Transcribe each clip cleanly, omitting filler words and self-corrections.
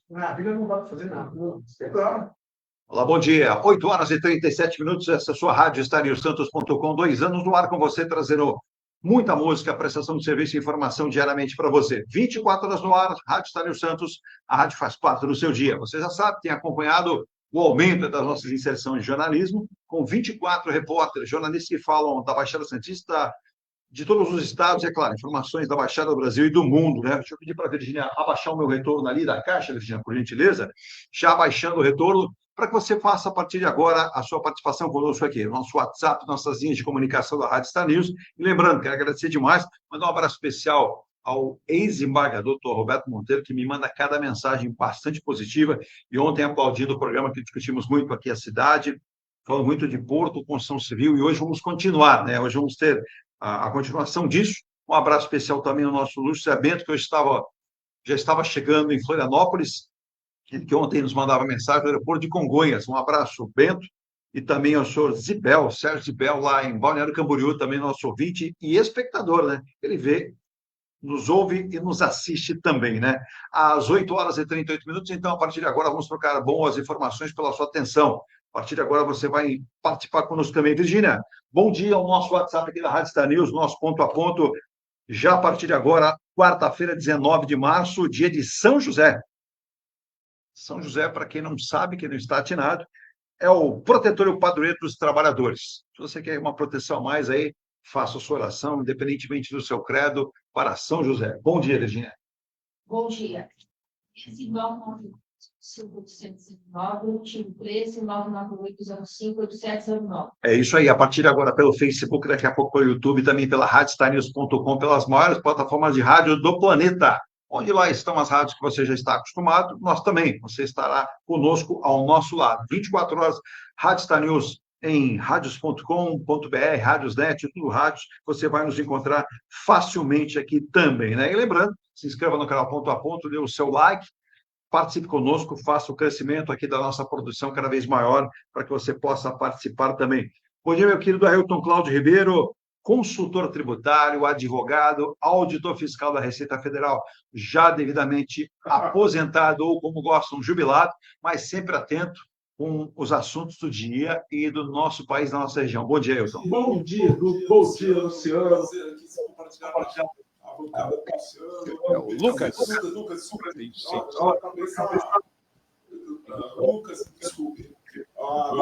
Na vida não dá para fazer nada. Claro. Olá, bom dia. 8 horas e 37 minutos. Essa é a sua rádio, estariosantos.com. 2 anos no ar com você, trazendo muita música, prestação de serviço e informação diariamente para você. 24 horas no ar, Rádio Estário Santos. A rádio faz parte do seu dia. Você já sabe, tem acompanhado o aumento das nossas inserções de jornalismo, com 24 repórteres, jornalistas que falam da Baixada Santista, de todos os estados, é claro, informações da Baixada do Brasil e do mundo, né? Deixa eu pedir para a Virgínia abaixar o meu retorno ali da caixa, Virgínia, por gentileza, já abaixando o retorno, para que você faça a partir de agora a sua participação conosco aqui, nosso WhatsApp, nossas linhas de comunicação da Rádio Star News. E lembrando, quero agradecer demais, mandar um abraço especial ao ex-embargador, doutor Roberto Monteiro, que me manda cada mensagem bastante positiva, e ontem aplaudindo o programa que discutimos muito aqui a cidade, falando muito de Porto, construção civil, e hoje vamos continuar, né? Hoje vamos ter a continuação disso. Um abraço especial também ao nosso Lúcio Bento, que eu já estava chegando em Florianópolis, que ontem nos mandava mensagem do aeroporto de Congonhas. Um abraço, Bento, e também ao senhor Zibel, Sérgio Zibel, lá em Balneário Camboriú, também nosso ouvinte e espectador, né? Ele vê, nos ouve e nos assiste também, né? Às 8 horas e 38 minutos, então, a partir de agora, vamos trocar boas informações pela sua atenção. A partir de agora, você vai participar conosco também. Virgínia, bom dia ao nosso WhatsApp aqui da Rádio Star News, nosso ponto a ponto, já a partir de agora, quarta-feira, 19 de março, dia de São José. São José, para quem não sabe, quem não está atinado, é o protetor e o padroeiro dos trabalhadores. Se você quer uma proteção a mais aí, faça a sua oração, independentemente do seu credo, para São José. Bom dia, Virgínia. Bom dia. Esse 995-809, time 13, 99805-8709. É isso aí, a partir de agora pelo Facebook, daqui a pouco pelo YouTube, também pela radiostarnews.com, pelas maiores plataformas de rádio do planeta. Onde lá estão as rádios que você já está acostumado, nós também. Você estará conosco ao nosso lado. 24 horas, Rádio Star News em radios.com.br, Radiosnet, tudo rádios, você vai nos encontrar facilmente aqui também, né? E lembrando, se inscreva no canal Ponto a Ponto, dê o seu like, participe conosco, faça o crescimento aqui da nossa produção cada vez maior, para que você possa participar também. Bom dia, meu querido Ailton Cláudio Ribeiro, consultor tributário, advogado, auditor fiscal da Receita Federal, já devidamente aposentado ou, como gostam, jubilado, mas sempre atento com os assuntos do dia e do nosso país, da nossa região. Bom dia, Ailton. Bom dia, Luciano. O Lucas. Lucas, desculpe.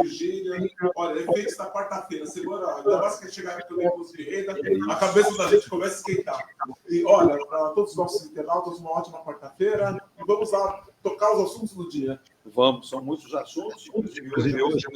Virgínia, olha, efeitos da quarta-feira, segura, ainda mais que chegar aqui pelo imposto de renda, a cabeça da gente começa a esquentar. E olha, para todos os nossos internautas, uma ótima quarta-feira, e vamos lá tocar os assuntos do dia. Vamos, são muitos assuntos, inclusive hoje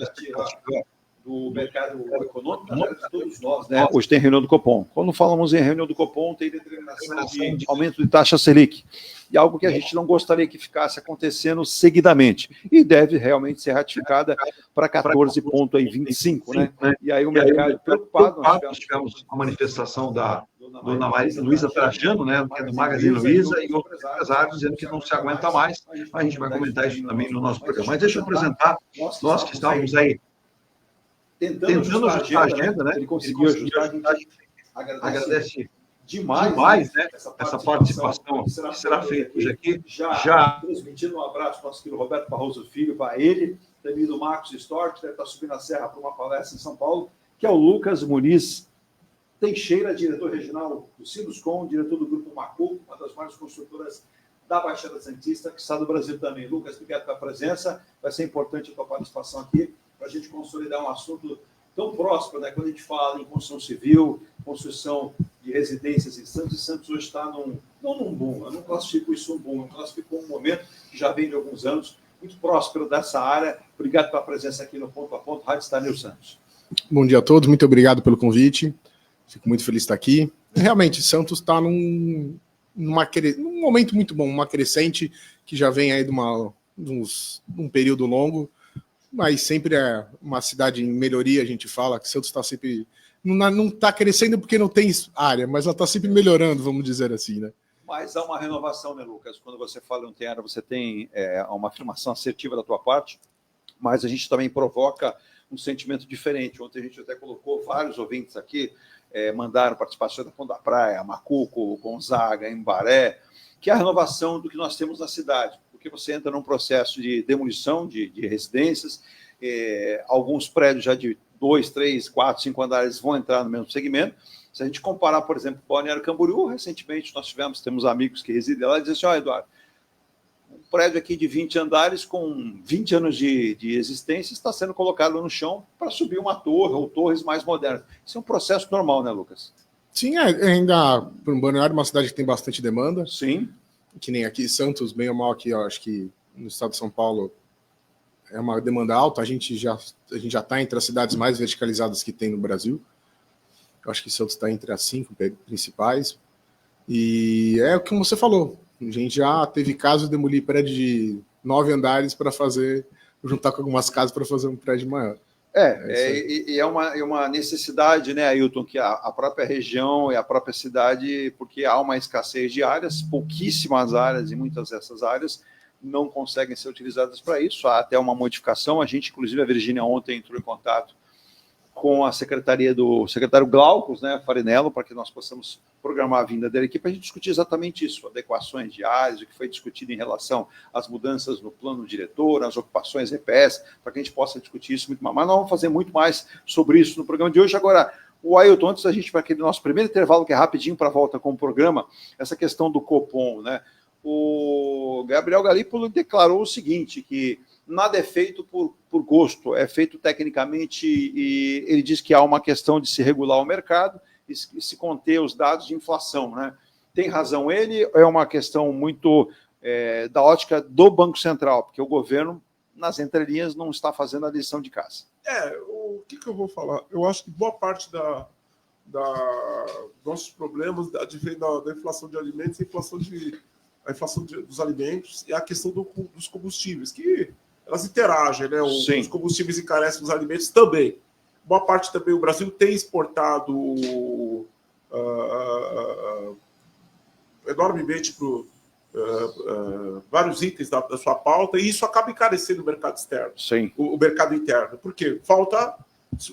do mercado econômico, de todos nós, né? Hoje tem reunião do Copom. Quando falamos em reunião do Copom, tem determinação de aumento de taxa Selic. E algo que a gente não gostaria que ficasse acontecendo seguidamente. E deve realmente ser ratificada para 14,25, né? E aí o mercado preocupado. Nós tivemos a manifestação da dona Luísa Trajano, né, que é do Magazine Luiza, e outros empresários dizendo que não se aguenta mais. A gente vai comentar isso também no nosso programa. Mas deixa eu apresentar, nós que estávamos aí tentando ajustar a agenda, né? Ele conseguiu ajustar, a gente agradece demais, né, essa participação que será feita hoje aqui. Já transmitindo um abraço para o nosso querido Roberto Barroso Filho, para ele, também do Marcos Storch, que deve estar subindo a serra para uma palestra em São Paulo, que é o Lucas Muniz Teixeira, diretor regional do Sinuscom, diretor do Grupo Macu, uma das maiores construtoras da Baixada Santista, que está do Brasil também. Lucas, obrigado pela presença. Vai ser importante a tua participação aqui, para a gente consolidar um assunto tão próximo, né? Quando a gente fala em construção civil, construção de residências em Santos, e Santos hoje está não num boom, eu não classifico isso um boom, eu classifico um momento que já vem de alguns anos, muito próspero dessa área. Obrigado pela presença aqui no Ponto a Ponto, Rádio Star News Santos. Bom dia a todos, muito obrigado pelo convite, fico muito feliz de estar aqui. Realmente, Santos está num momento muito bom, uma crescente que já vem aí de um período longo, mas sempre é uma cidade em melhoria, a gente fala, que Santos está sempre... Não está crescendo porque não tem área, mas ela está sempre melhorando, vamos dizer assim, né? Mas há uma renovação, né, Lucas? Quando você fala em não tem área, você tem uma afirmação assertiva da tua parte, mas a gente também provoca um sentimento diferente. Ontem a gente até colocou vários ouvintes aqui, mandaram participação da Pão da Praia, Macuco, Gonzaga, Embaré, que é a renovação do que nós temos na cidade, porque você entra num processo de demolição de residências, alguns prédios já de 2, 3, 4, 5 andares vão entrar no mesmo segmento. Se a gente comparar, por exemplo, Balneário Camboriú, recentemente nós temos amigos que residem lá e dizem assim, Eduardo, um prédio aqui de 20 andares com 20 anos de existência está sendo colocado no chão para subir uma torre ou torres mais modernas. Isso é um processo normal, né, Lucas? Sim, ainda para um Balneário, uma cidade que tem bastante demanda. Sim. Que nem aqui, Santos, bem ou mal aqui, eu acho que no estado de São Paulo é uma demanda alta. A gente já está entre as cidades mais verticalizadas que tem no Brasil. Eu acho que Santos está entre as 5 principais. E é o que você falou. A gente já teve caso de demolir prédio de 9 andares para juntar com algumas casas para fazer um prédio maior. É uma necessidade, né, Ailton, que a própria região e a própria cidade, porque há uma escassez de áreas, pouquíssimas áreas, e muitas dessas áreas não conseguem ser utilizadas para isso. Há até uma modificação. A gente, inclusive, a Virgínia ontem entrou em contato com a secretaria do secretário Glaucus, né, Farinello, para que nós possamos programar a vinda dele aqui para a gente discutir exatamente isso, adequações de áreas, o que foi discutido em relação às mudanças no plano diretor, as ocupações EPS, para que a gente possa discutir isso muito mais. Mas nós vamos fazer muito mais sobre isso no programa de hoje. Agora, o Ailton, antes da gente para aquele nosso primeiro intervalo, que é rapidinho para a volta com o programa, essa questão do Copom, né? O Gabriel Galípolo declarou o seguinte, que nada é feito por gosto, é feito tecnicamente, e ele diz que há uma questão de se regular o mercado e se conter os dados de inflação, né? Tem razão ele, é uma questão muito da ótica do Banco Central, porque o governo, nas entrelinhas, não está fazendo a lição de casa. O que eu vou falar? Eu acho que boa parte dos nossos problemas advém da inflação de alimentos, a inflação dos alimentos e a questão dos combustíveis, que elas interagem, né? Os combustíveis encarecem os alimentos também. Boa parte também, o Brasil tem exportado enormemente para vários itens da sua pauta, e isso acaba encarecendo o mercado externo, o mercado interno. Por quê?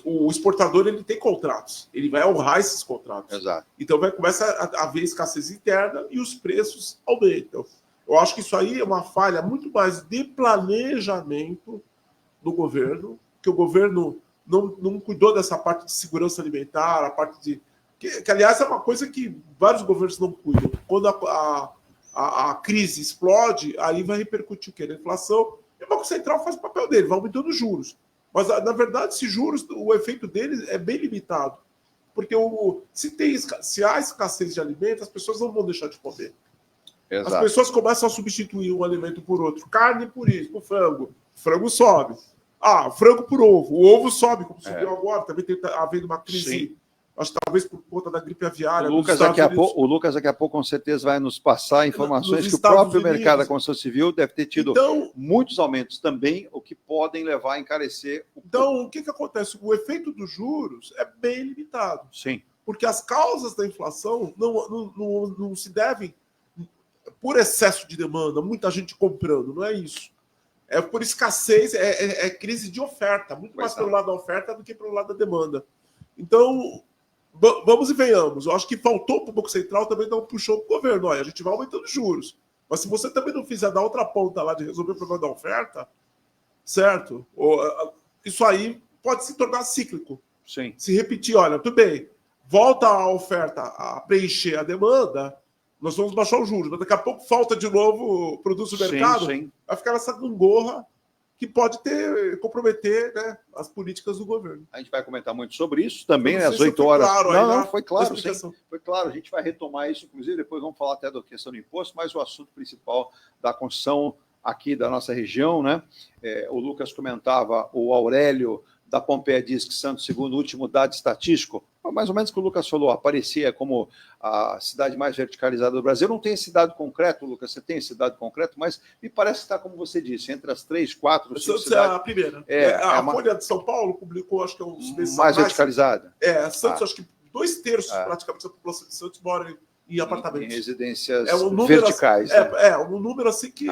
O exportador, ele tem contratos, ele vai honrar esses contratos. Exato. Então começa a haver escassez interna e os preços aumentam. Eu acho que isso aí é uma falha muito mais de planejamento do governo, que o governo não cuidou dessa parte de segurança alimentar, a parte de... Que aliás, é uma coisa que vários governos não cuidam. Quando a crise explode, aí vai repercutir o quê? Na inflação, e o Banco Central faz o papel dele, vai aumentando os juros. Mas, na verdade, esses juros, o efeito deles é bem limitado. Porque se há escassez de alimentos, as pessoas não vão deixar de comer. Exato. As pessoas começam a substituir um alimento por outro. Carne por isso, por frango. O frango sobe. Frango por ovo. O ovo sobe, como subiu agora. Também está havendo uma crise, acho que talvez por conta da gripe aviária. O Lucas, daqui a pouco, com certeza, vai nos passar informações que o próprio mercado da construção civil deve ter tido muitos aumentos também, o que podem levar a encarecer. O que acontece? O efeito dos juros é bem limitado. Sim. Porque as causas da inflação não se devem por excesso de demanda, muita gente comprando, não é isso. É por escassez, é crise de oferta, muito mais pelo lado da oferta do que pelo lado da demanda. Então, vamos e venhamos. Eu acho que faltou para o Banco Central também dar um puxão para o governo. Olha, a gente vai aumentando os juros. Mas se você também não fizer da outra ponta lá de resolver o problema da oferta, certo? Isso aí pode se tornar cíclico. Sim. Se repetir, olha, tudo bem, volta a oferta a preencher a demanda, nós vamos baixar os juros, mas daqui a pouco falta de novo produtos do mercado, vai ficar essa gangorra que pode comprometer, né, as políticas do governo. A gente vai comentar muito sobre isso também, às 8 horas. Claro, foi claro, sim. Foi claro. A gente vai retomar isso, inclusive, depois vamos falar até da questão do imposto, mas o assunto principal da construção aqui da nossa região, né? O Lucas comentava, o Aurélio da Pompeia diz que Santos, segundo o último dado estatístico, mais ou menos o que o Lucas falou, aparecia como a cidade mais verticalizada do Brasil. Não tem esse dado concreto, Lucas, você tem esse dado concreto, mas me parece que está, como você disse, entre as 3, 4, 5 cidades. A primeira. A Folha de São Paulo publicou, acho que é uns meses mais verticalizada. Santos, acho que 2/3 praticamente da população de Santos mora em apartamentos. Em residências verticais. Um número assim que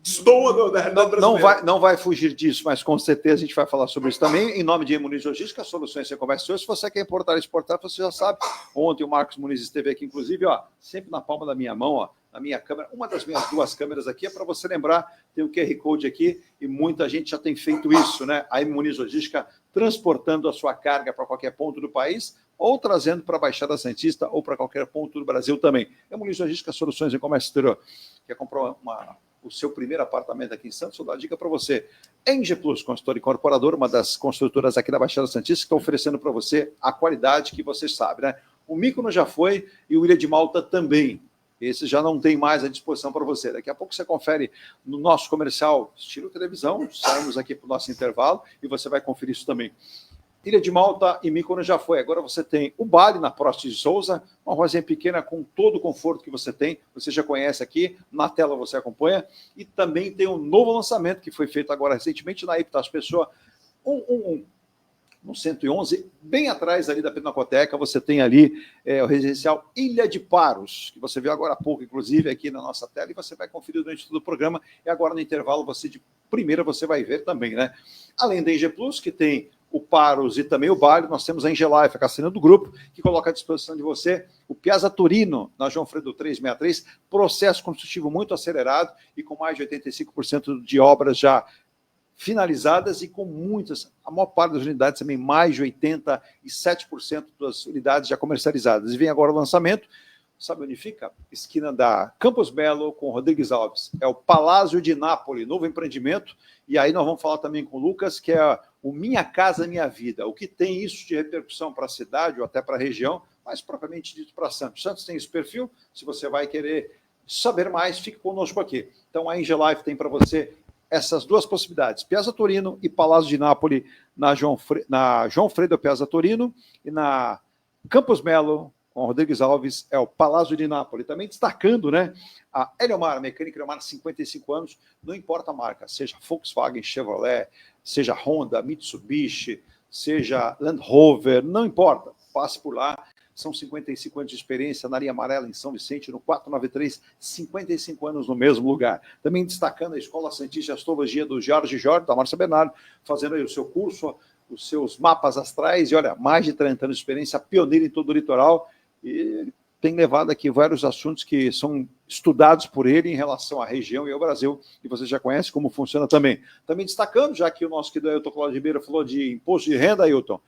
destoa do brasileiro. Não vai fugir disso, mas com certeza a gente vai falar sobre isso também. Em nome de Muniz Logística, Soluções e Comércio. Se você quer importar e exportar, você já sabe. Ontem o Marcos Muniz esteve aqui, inclusive, ó, sempre na palma da minha mão, ó, na minha câmera. Uma das minhas duas câmeras aqui é para você lembrar, tem o QR Code aqui e muita gente já tem feito isso, né? A Muniz Logística transportando a sua carga para qualquer ponto do país ou trazendo para a Baixada Santista ou para qualquer ponto do Brasil também. É Muniz Logística, Soluções e Comércio Exterior. Quer comprar o seu primeiro apartamento aqui em Santos? Vou dar a dica para você. Eng Plus, consultora incorporadora, uma das construtoras aqui da Baixada Santista, que está oferecendo para você a qualidade que você sabe, né? O Mykonos já foi e o Ilha de Malta também. Esse já não tem mais à disposição para você. Daqui a pouco você confere no nosso comercial Estilo Televisão, saímos aqui para o nosso intervalo e você vai conferir isso também. Ilha de Malta e Mykonos já foi. Agora você tem o Bali na Prost de Souza, uma ruazinha pequena com todo o conforto que você tem. Você já conhece aqui, na tela você acompanha. E também tem um novo lançamento que foi feito agora recentemente na Epitácio Pessoa, no 111, bem atrás ali da Pinacoteca, você tem ali o residencial Ilha de Paros, que você viu agora há pouco, inclusive, aqui na nossa tela, e você vai conferir durante todo o programa. E agora no intervalo, você de primeira, você vai ver também, né? Além da Eng Plus, que tem o Paros e também o Bali, nós temos a Engelife, a cassina do grupo, que coloca à disposição de você o Piazza Torino, na João Fredo 363, processo construtivo muito acelerado e com mais de 85% de obras já finalizadas e com muitas, a maior parte das unidades também, mais de 87% das unidades já comercializadas. E vem agora o lançamento, sabe onde fica? Esquina da Campos Belo com Rodrigues Alves. É o Palácio de Nápoles, novo empreendimento. E aí nós vamos falar também com o Lucas, que é o Minha Casa Minha Vida. O que tem isso de repercussão para a cidade ou até para a região, mas propriamente dito para Santos. Santos tem esse perfil, se você vai querer saber mais, fique conosco aqui. Então a Engelife tem para você essas duas possibilidades, Piazza Torino e Palácio de Nápoles, na João Fredo Piazza Torino e na Campos Melo, com Rodrigues Alves, é o Palácio de Nápoles. Também destacando, né, a Eliomar, mecânica Eliomar, 55 anos, não importa a marca, seja Volkswagen, Chevrolet, seja Honda, Mitsubishi, seja Land Rover, não importa, passe por lá. São 55 anos de experiência na linha amarela em São Vicente, no 493, 55 anos no mesmo lugar. Também destacando a Escola Santista de Astrologia do Jorge, da Márcia Bernardo, fazendo aí o seu curso, os seus mapas astrais, e olha, mais de 30 anos de experiência, pioneiro em todo o litoral, e tem levado aqui vários assuntos que são estudados por ele em relação à região e ao Brasil, e você já conhece como funciona também. Também destacando, já que o nosso querido Ailton Cláudio Ribeiro falou de imposto de renda, Ailton,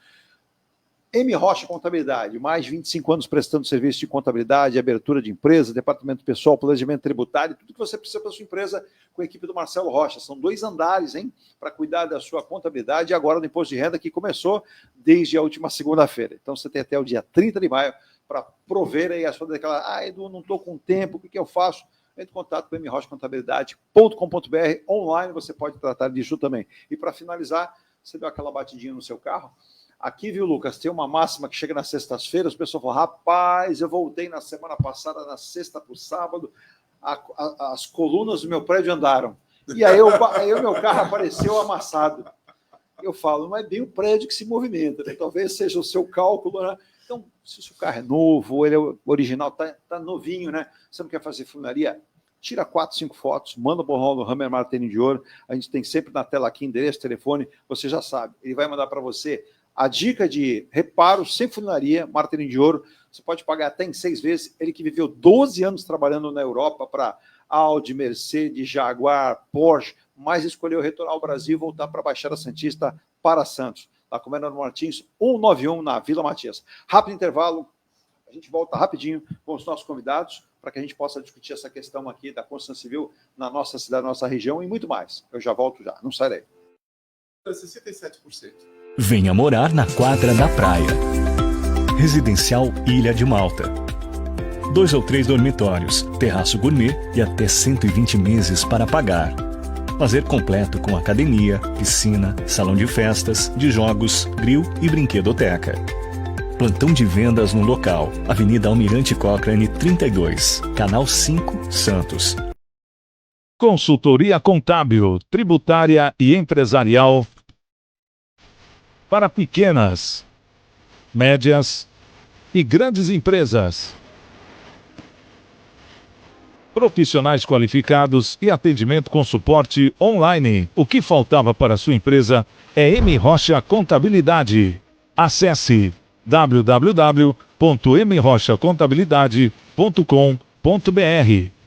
M. Rocha Contabilidade, mais de 25 anos prestando serviço de contabilidade, abertura de empresa, departamento pessoal, planejamento tributário, tudo que você precisa para a sua empresa com a equipe do Marcelo Rocha. São 2 andares, hein, para cuidar da sua contabilidade e agora do imposto de renda que começou desde a última segunda-feira. Então você tem até o dia 30 de maio para prover aí a sua declaração. Edu, não estou com tempo, o que eu faço? Entre em contato com mrochacontabilidade.com.br, online você pode tratar disso também. E para finalizar, você deu aquela batidinha no seu carro? Aqui, viu, Lucas, tem uma máxima que chega nas sextas-feiras, o pessoal fala, rapaz, eu voltei na semana passada, na sexta para o sábado, as colunas do meu prédio andaram. E aí o meu carro apareceu amassado. Eu falo, não é bem o prédio que se movimenta, né? Talvez seja o seu cálculo, né? Então, se o seu carro é novo, ele é original, tá novinho, né? Você não quer fazer funilaria? Tira 4, 5 fotos, manda o borrão do Hammer Martini de Ouro, a gente tem sempre na tela aqui, endereço, telefone, você já sabe, ele vai mandar para você a dica de reparo sem funilaria, martelinho de ouro, você pode pagar até em 6 vezes. Ele que viveu 12 anos trabalhando na Europa para Audi, Mercedes, Jaguar, Porsche, mas escolheu retornar ao Brasil e voltar para a Baixada Santista, para Santos. Lá com o Menor Martins, 191 na Vila Matias. Rápido intervalo, a gente volta rapidinho com os nossos convidados para que a gente possa discutir essa questão aqui da construção civil na nossa cidade, na nossa região e muito mais. Eu já volto já, não sai daí. 67%. Venha morar na quadra da praia. Residencial Ilha de Malta. 2 ou 3 dormitórios, terraço gourmet e até 120 meses para pagar. Lazer completo com academia, piscina, salão de festas, de jogos, grill e brinquedoteca. Plantão de vendas no local. Avenida Almirante Cochrane 32, Canal 5, Santos. Consultoria contábil, tributária e empresarial para pequenas, médias e grandes empresas. profissionais qualificados e atendimento com suporte online. O que faltava para a sua empresa é M. Rocha Contabilidade. Acesse www.mrochacontabilidade.com.br.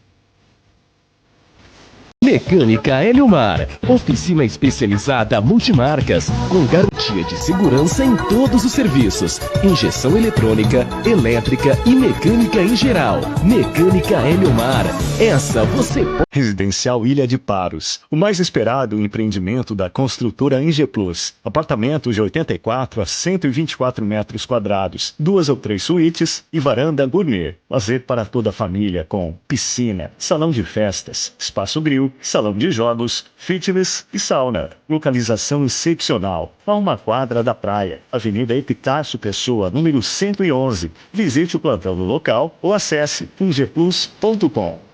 Mecânica Eliomar, oficina especializada multimarcas, com garantia de segurança em todos os serviços, injeção eletrônica, elétrica e mecânica em geral. Mecânica Eliomar, essa você pode... Residencial Ilha de Paros, o mais esperado empreendimento da construtora Eng Plus. Apartamentos de 84 a 124 metros quadrados, 2 ou 3 suítes e varanda gourmet. Lazer para toda a família com piscina, salão de festas, espaço grill, salão de jogos, fitness e sauna. Localização excepcional, a uma quadra da praia. Avenida Epitácio Pessoa, número 111. Visite o plantão do local ou acesse engplus.com.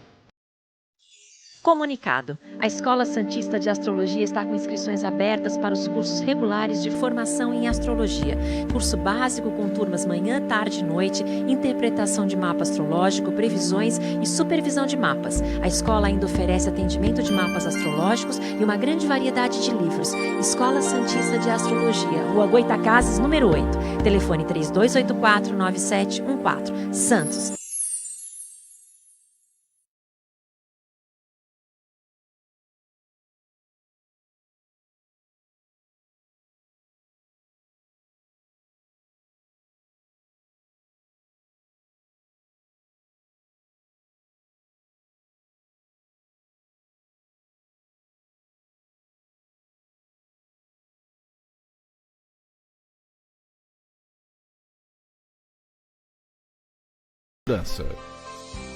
Comunicado. A Escola Santista de Astrologia está com inscrições abertas para os cursos regulares de formação em astrologia. Curso básico com turmas manhã, tarde e noite, interpretação de mapa astrológico, previsões e supervisão de mapas. A escola ainda oferece atendimento de mapas astrológicos e uma grande variedade de livros. Escola Santista de Astrologia, Rua Goitacazes, número 8. Telefone 3284-9714. Santos.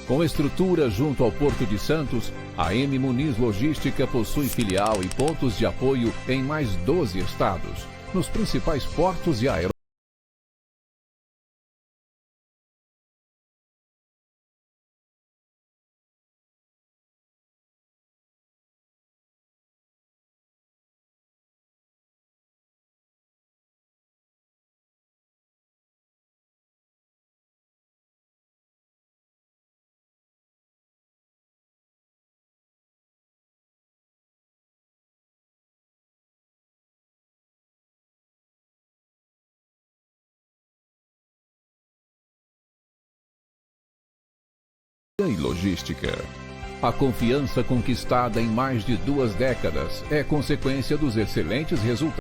Com estrutura junto ao Porto de Santos, a M. Muniz Logística possui filial e pontos de apoio em mais 12 estados, nos principais portos e aeroportos. E logística. A confiança conquistada em mais de 2 décadas é consequência dos excelentes resultados.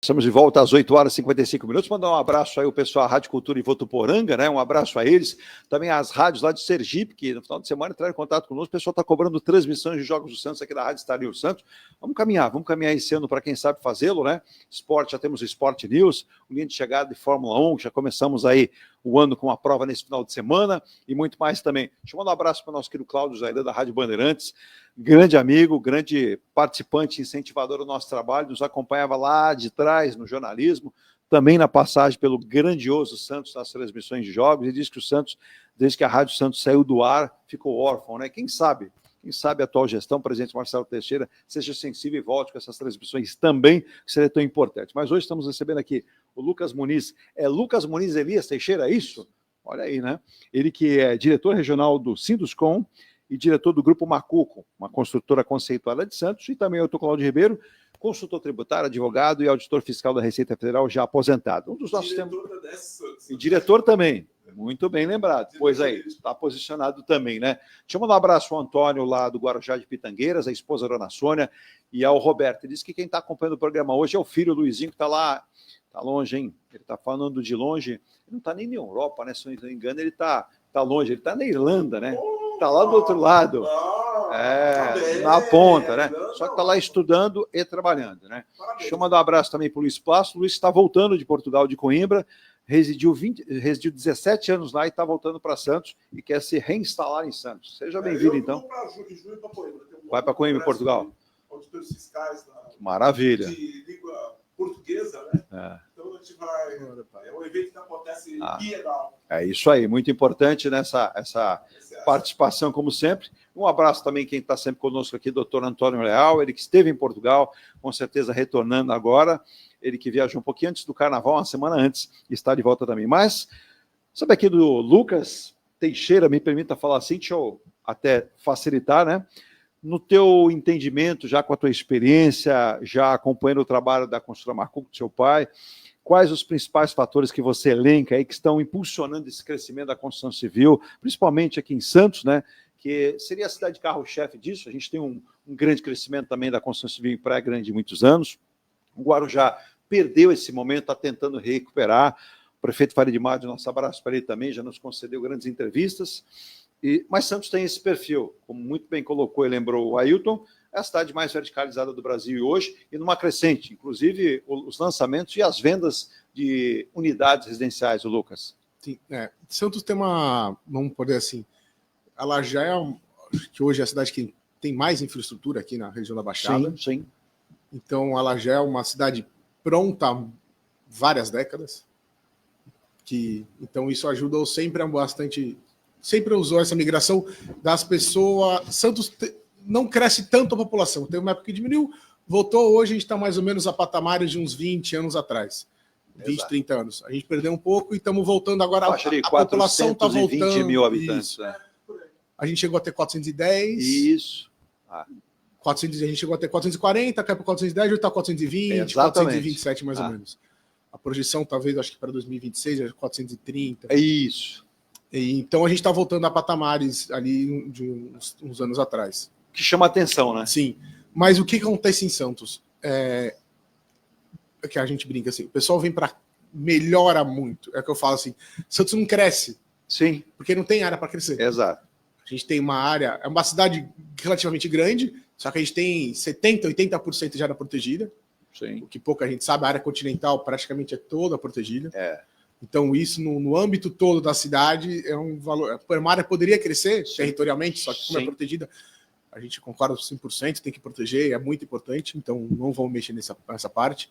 Estamos de volta às 8 horas e 55 minutos. Mandar um abraço aí ao pessoal da Rádio Cultura em Votuporanga, né? Um abraço a eles. Também às rádios lá de Sergipe, que no final de semana entraram em contato conosco. O pessoal está cobrando transmissões de Jogos do Santos aqui da Rádio Estadio Santos. Vamos caminhar esse ano para quem sabe fazê-lo, né? Esporte, já temos o Sport News, o linha de chegada de Fórmula 1, já começamos aí o ano com uma prova nesse final de semana e muito mais também. Deixa eu mandar um abraço para o nosso querido Cláudio Zaidan, da Rádio Bandeirantes, grande amigo, grande participante, incentivador do nosso trabalho, nos acompanhava lá de trás no jornalismo, também na passagem pelo grandioso Santos nas transmissões de jogos, e diz que o Santos, desde que a Rádio Santos saiu do ar, ficou órfão, né? Quem sabe a atual gestão, o presidente Marcelo Teixeira, seja sensível e volte com essas transmissões também, que seria tão importante. Mas hoje estamos recebendo aqui o Lucas Muniz. É Lucas Muniz Elias Teixeira, é isso? Olha aí, né? Ele que é diretor regional do Sinduscom e diretor do Grupo Macuco, uma construtora conceituada de Santos, e também eu estou Cláudio Ribeiro, consultor tributário, advogado e auditor fiscal da Receita Federal já aposentado. Um dos nossos temas. E diretor também. Muito bem lembrado. Pois aí, está posicionado também, né? Deixa eu mandar um abraço ao Antônio, lá do Guarujá de Pitangueiras, a esposa da Dona Sônia, e ao Roberto. Ele disse que quem está acompanhando o programa hoje é o filho Luizinho, que está lá, está longe, hein? Ele está falando de longe. Ele não está nem na Europa, né? Se eu não me engano, ele está longe, ele está na Irlanda, né? Está lá do outro lado. Na ponta, né? Só que está lá estudando e trabalhando, né? Deixa eu mandar um abraço também para o Luiz Plácido. O Luiz está voltando de Portugal, de Coimbra, residiu 17 anos lá e está voltando para Santos e quer se reinstalar em Santos. Seja bem-vindo, então. Vai para Coimbra, Portugal. auditores fiscais Maravilha. de língua portuguesa, né? Então a gente vai. É um evento que acontece bienal. É isso aí, muito importante nessa participação, como sempre. Um abraço também quem está sempre conosco aqui, doutor Antônio Leal, ele que esteve em Portugal, com certeza retornando agora, ele que viajou um pouquinho antes do Carnaval, uma semana antes, e está de volta também. Mas, sabe aqui do Lucas Teixeira, me permita falar assim, deixa eu até facilitar, né? No teu entendimento, já com a tua experiência, já acompanhando o trabalho da construtora Marcuco, do seu pai, quais os principais fatores que você elenca aí que estão impulsionando esse crescimento da construção civil, principalmente aqui em Santos, né? Que seria a cidade carro-chefe disso. A gente tem um grande crescimento também da construção civil em Praia Grande de muitos anos. O Guarujá perdeu esse momento, está tentando recuperar. O prefeito Farid Maggio, nosso abraço para ele também, já nos concedeu grandes entrevistas. Mas Santos tem esse perfil, como muito bem colocou e lembrou o Ailton, é a cidade mais verticalizada do Brasil hoje e numa crescente, inclusive os lançamentos e as vendas de unidades residenciais, o Lucas. Sim, Santos tem vamos poder assim, ela já que hoje é a cidade que tem mais infraestrutura aqui na região da Baixada. Sim. Então ela já é uma cidade pronta há várias décadas. Então isso ajudou sempre sempre usou essa migração das pessoas. Santos não cresce tanto a população. Teve uma época que diminuiu, voltou. Hoje a gente está mais ou menos a patamares de uns 20 anos atrás. 20, 30 anos. A gente perdeu um pouco e estamos voltando agora. A população está voltando. 420 mil habitantes. A gente chegou a ter 410. Isso. 400, a gente chegou a ter 440, caiu para 410, hoje está 420, 427 mais ou menos. A projeção, talvez, acho que para 2026 é 430. É isso. Então a gente está voltando a patamares ali de uns anos atrás. Que chama atenção, né? Sim. Mas o que acontece em Santos? Que a gente brinca assim, o pessoal vem para melhora muito. É o que eu falo assim, Santos não cresce. Sim. Porque não tem área para crescer. Exato. A gente tem uma área, é uma cidade relativamente grande, só que a gente tem 70%, 80% já protegida. Sim. O que pouca gente sabe, a área continental praticamente é toda protegida. É. Então, isso no âmbito todo da cidade é um valor. A área poderia crescer territorialmente, só que como é protegida, a gente concorda 100%, tem que proteger, é muito importante, então não vamos mexer nessa parte.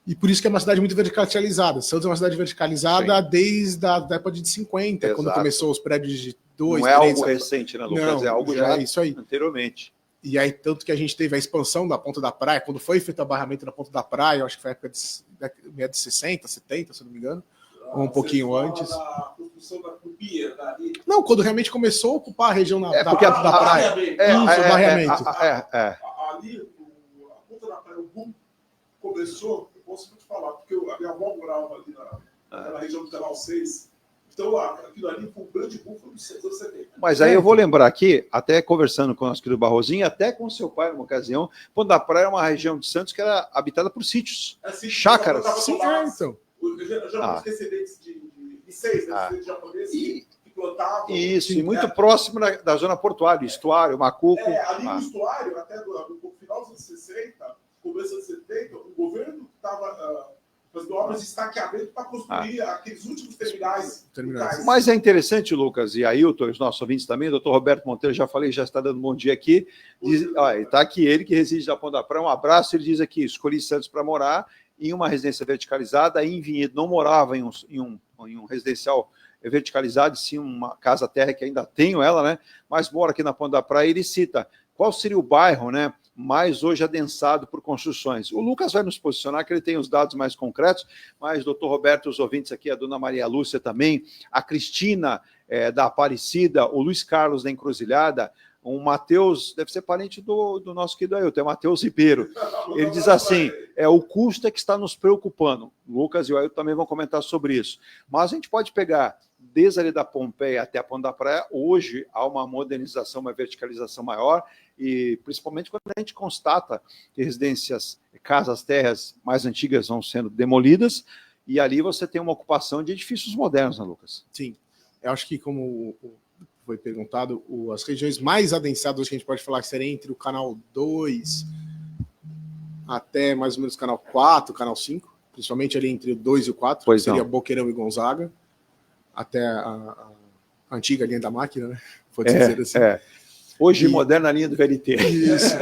E por isso que é uma cidade muito verticalizada. Santos é uma cidade verticalizada desde a década de 50, quando começou os prédios de 2, 3... Não é algo recente, né, Lucas? É algo já isso aí. Anteriormente. E aí, tanto que a gente teve a expansão da Ponta da Praia, quando foi feito o barramento da Ponta da Praia, eu acho que foi a época de 60, 70, se não me engano, ou um pouquinho antes. Da construção da Cupia, dali. Não, quando realmente começou a ocupar a região da Ponta da Praia. Isso, o barramento. Ali, a Ponta da Praia, o boom começou, eu posso te falar, porque a minha avó morava ali na região do Canal 6. Então, aquilo ali foi um grande boom, foi nos anos 70. Mas aí eu vou lembrar aqui, até conversando com o nosso querido Barrozinho, até com seu pai, numa ocasião, Ponta da Praia é uma região de Santos que era habitada por sítios, chácaras. Sim, então. Já os descendentes de 6, descendentes japoneses que plantavam. Isso, e muito próximo da zona portuária, estuário, Macuco. Ali no estuário, até no final dos anos 60, começo dos anos 70, o governo estava fazendo obras de estaqueamento para construir aqueles últimos terminais. Mas é interessante, Lucas, e Ailton, os nossos ouvintes também, o doutor Roberto Monteiro, já falei, já está dando um bom dia aqui. Está aqui ele, que reside na Ponta da Praia, um abraço, ele diz aqui, escolhi Santos para morar em uma residência verticalizada, em Vinhedo, não morava em um residencial verticalizado, sim uma casa-terra, que ainda tenho ela, né? Mas mora aqui na Ponta da Praia, ele cita qual seria o bairro, né, mais hoje adensado por construções. O Lucas vai nos posicionar, que ele tem os dados mais concretos, mas o doutor Roberto, os ouvintes aqui, a dona Maria Lúcia também, a Cristina da Aparecida, o Luiz Carlos da Encruzilhada, o Matheus, deve ser parente do nosso querido Ailton, é o Matheus Ribeiro. Ele diz assim, o custo é que está nos preocupando. O Lucas e o Ailton também vão comentar sobre isso. Mas a gente pode pegar desde ali da Pompeia até a Ponta da Praia, hoje há uma modernização, uma verticalização maior, e principalmente quando a gente constata que residências, casas, terras mais antigas vão sendo demolidas, e ali você tem uma ocupação de edifícios modernos, né, Lucas? Sim, eu acho que como foi perguntado, as regiões mais adensadas que a gente pode falar que seria entre o canal 2 até mais ou menos o canal 4, canal 5, principalmente ali entre o 2 e o 4, que seria Boqueirão e Gonzaga, até a antiga linha da máquina, né? Pode dizer assim. Hoje moderna linha do VLT. Isso.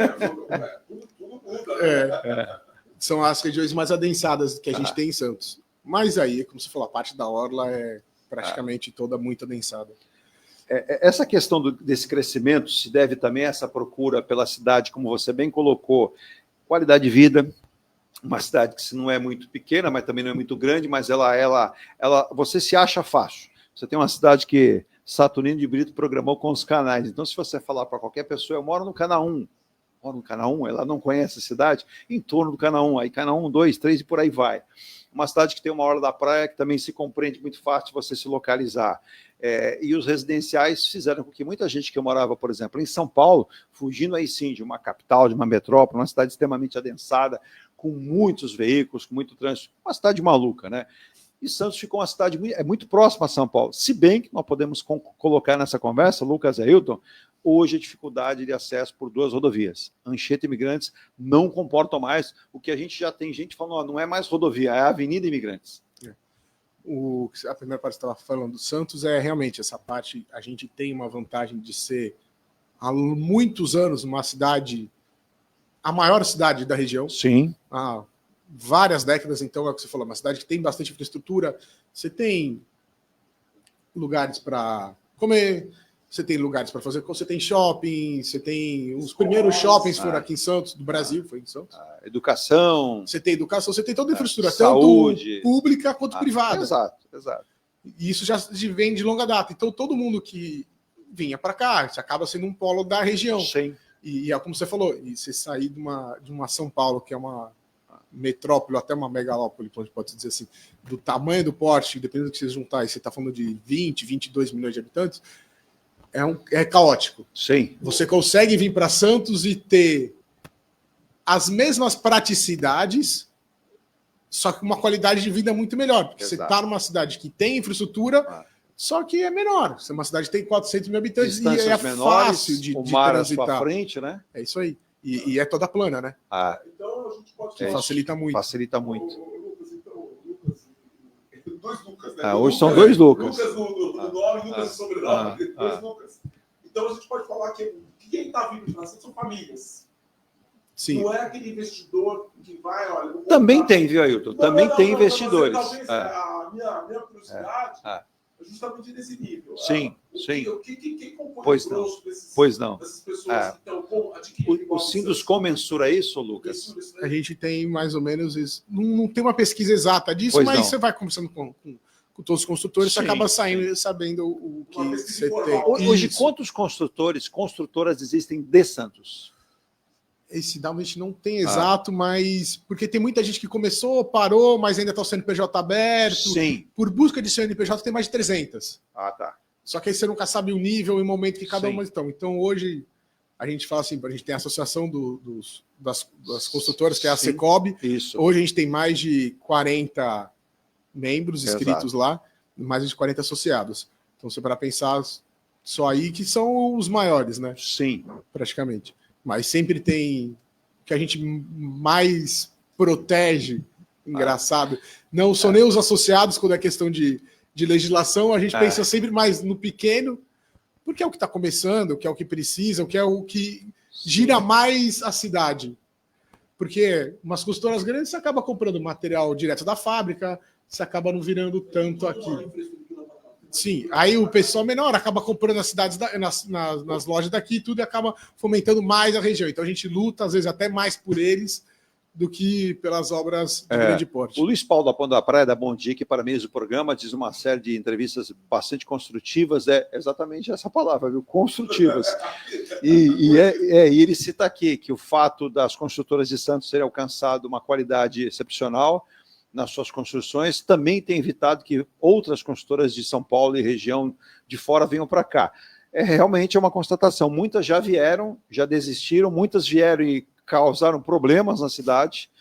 São as regiões mais adensadas que a gente tem em Santos. Mas aí, como você falou, a parte da orla é praticamente toda muito adensada. Essa questão desse crescimento se deve também a essa procura pela cidade, como você bem colocou, qualidade de vida, uma cidade que não é muito pequena, mas também não é muito grande, mas ela você se acha fácil. Você tem uma cidade que Saturnino de Brito programou com os canais. Então, se você falar para qualquer pessoa, eu moro no Canal 1, ela não conhece a cidade, em torno do Canal 1, aí Canal 1, 2, 3 e por aí vai. Uma cidade que tem uma orla da praia, que também se compreende muito fácil de você se localizar. E os residenciais fizeram com que muita gente que morava, por exemplo, em São Paulo, fugindo aí sim de uma capital, de uma metrópole, uma cidade extremamente adensada, com muitos veículos, com muito trânsito, uma cidade maluca, né? E Santos ficou uma cidade muito próxima a São Paulo. Se bem que nós podemos colocar nessa conversa, Lucas e Ailton, hoje a dificuldade de acesso por 2 rodovias. Anchieta e Imigrantes não comportam mais o que a gente já tem gente falando, não é mais rodovia, é a Avenida Imigrantes. A primeira parte que você estava falando do Santos é realmente essa parte, a gente tem uma vantagem de ser, há muitos anos, uma cidade, a maior cidade da região. Sim. Há várias décadas, então, é o que você falou, uma cidade que tem bastante infraestrutura, você tem lugares para comer, você tem lugares para fazer, você tem shopping, você tem os primeiros shoppings foram aqui em Santos, do Brasil, foi em Santos. Educação. Você tem educação, você tem toda a infraestrutura, saúde, tanto pública quanto privada. Exato. E isso já vem de longa data. Então, todo mundo que vinha para cá, você acaba sendo um polo da região. Sim. E é como você falou, e você sair de uma São Paulo, que é uma metrópole, até uma megalópole, pode dizer assim, do tamanho do porte, dependendo do que você juntar, e você está falando de 20, 22 milhões de habitantes, é caótico. Sim. Você consegue vir para Santos e ter as mesmas praticidades, só que uma qualidade de vida muito melhor, porque você está numa cidade que tem infraestrutura, só que é menor. Você é uma cidade que tem 400 mil habitantes e é menores, fácil de mar transitar. À sua frente, né? É isso aí. E é toda plana, né? Então a gente pode facilita muito. Facilita muito. Dois Lucas, né? Hoje são dois Lucas. Lucas no nome e Lucas no sobrenome. Dois Lucas. Então a gente pode falar que quem está vindo para Santos são famílias. Sim. Não é aquele investidor que vai, olha... Também tem, viu, Ailton? Também tem investidores. Talvez a minha curiosidade é justamente nesse nível. Sim. Quem compõe pois o não. grosso dessas pessoas que estão adquirindo... O Sinduscom mensura isso, Lucas? A gente tem mais ou menos isso. Não tem uma pesquisa exata disso, mas você vai conversando com todos os construtores, você acaba sabendo o que você tem. Hoje, quantos construtoras existem de Santos? Esse dado a gente não tem exato, mas porque tem muita gente que começou, parou, mas ainda está o CNPJ aberto. Sim. Por busca de CNPJ tem mais de 300. Tá. Só que aí você nunca sabe o nível e o momento que cada uma estão. Então hoje a gente fala assim, a gente tem a associação das construtoras, que é a Secob. Isso. Hoje a gente tem mais de 40 membros inscritos lá, mais de 40 associados. Então você para pensar só aí que são os maiores, né? Sim. Praticamente. Mas sempre tem que a gente mais protege, engraçado. Não são nem os associados quando é questão de legislação, a gente pensa sempre mais no pequeno, porque é o que está começando, que é o que precisa, que é o que gira mais a cidade. Porque umas consultoras grandes você acaba comprando material direto da fábrica, você acaba não virando tanto aqui. Sim, aí o pessoal menor acaba comprando nas cidades, nas lojas daqui, tudo e acaba fomentando mais a região. Então a gente luta, às vezes, até mais por eles do que pelas obras de grande porte. O Luiz Paulo da Ponta da Praia, da Bom Dia, que parabéns o programa, diz uma série de entrevistas bastante construtivas, é exatamente essa palavra, viu? Construtivas. E ele cita aqui que o fato das construtoras de Santos terem alcançado uma qualidade excepcional nas suas construções, também tem evitado que outras construtoras de São Paulo e região de fora venham para cá. Realmente é uma constatação. Muitas já vieram, já desistiram, muitas vieram e causaram problemas na cidade.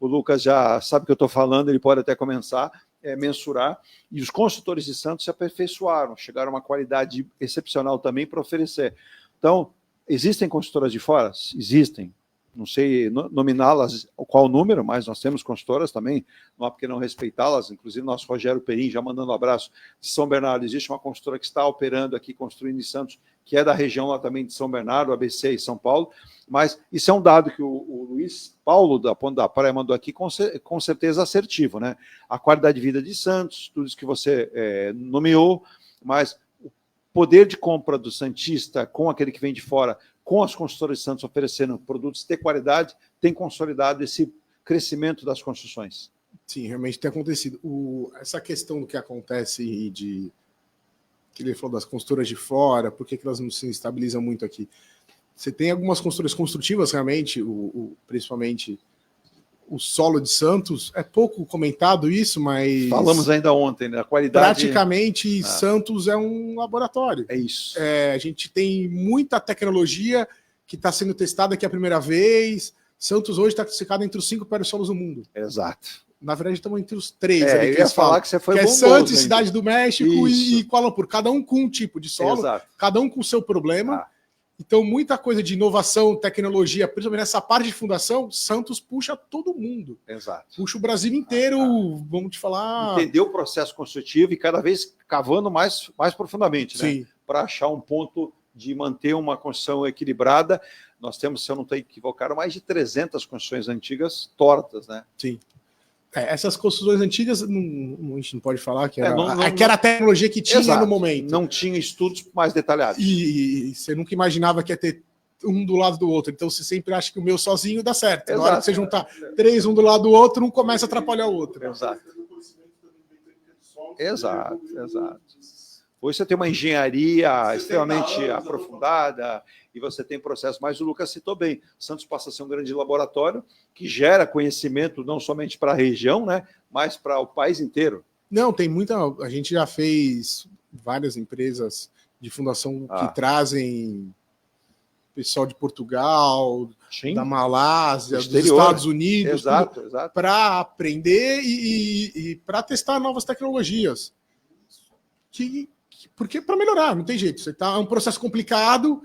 O Lucas já sabe o que eu estou falando, ele pode até começar a mensurar. E os construtores de Santos se aperfeiçoaram, chegaram a uma qualidade excepcional também para oferecer. Então, existem construtoras de fora? Existem. Não sei nominá-las qual o número, mas nós temos consultoras também, não há porque não respeitá-las, inclusive nosso Rogério Perim, já mandando um abraço de São Bernardo, existe uma consultora que está operando aqui, construindo em Santos, que é da região lá também de São Bernardo, ABC e São Paulo, mas isso é um dado que o Luiz Paulo da Ponte da Praia mandou aqui com certeza assertivo, né? A qualidade de vida de Santos, tudo isso que você nomeou, mas o poder de compra do santista com aquele que vem de fora, com as construtoras de Santos oferecendo produtos de qualidade, tem consolidado esse crescimento das construções. Sim, realmente tem acontecido. Essa questão do que acontece que ele falou das construtoras de fora, por que elas não se estabilizam muito aqui? Você tem algumas construtoras construtivas, realmente, principalmente o solo de Santos, é pouco comentado isso, mas... Falamos ainda ontem, né? A qualidade... Praticamente, Santos é um laboratório. É isso. A gente tem muita tecnologia que está sendo testada aqui a primeira vez. Santos hoje está classificado entre os 5 piores solos do mundo. Exato. Na verdade, estamos entre os 3. Eu ia falar que você foi que é bondoso, Santos, hein? Cidade do México e Kuala Lumpur. Cada um com um tipo de solo, Exato. cada um com o seu problema. Então, muita coisa de inovação, tecnologia, principalmente nessa parte de fundação, Santos puxa todo mundo. Exato. Puxa o Brasil inteiro, vamos te falar... Entender o processo construtivo e cada vez cavando mais profundamente, né? Para achar um ponto de manter uma construção equilibrada. Nós temos, se eu não estou equivocado, mais de 300 construções antigas tortas, né? Sim. Essas construções antigas, a gente não pode falar que era, que era a tecnologia que tinha no momento. Não tinha estudos mais detalhados. E você nunca imaginava que ia ter um do lado do outro. Então você sempre acha que o meu sozinho dá certo. Na hora que você juntar 3, um do lado do outro, um começa a atrapalhar o outro. Exato. Hoje você tem uma engenharia extremamente aprofundada e você tem processos, mas o Lucas citou bem, Santos passa a ser um grande laboratório que gera conhecimento não somente para a região, né, mas para o país inteiro. Não, tem muita... A gente já fez várias empresas de fundação que trazem pessoal de Portugal, da Malásia, dos Estados Unidos, para aprender e para testar novas tecnologias. Porque para melhorar, não tem jeito. Você tá, é um processo complicado,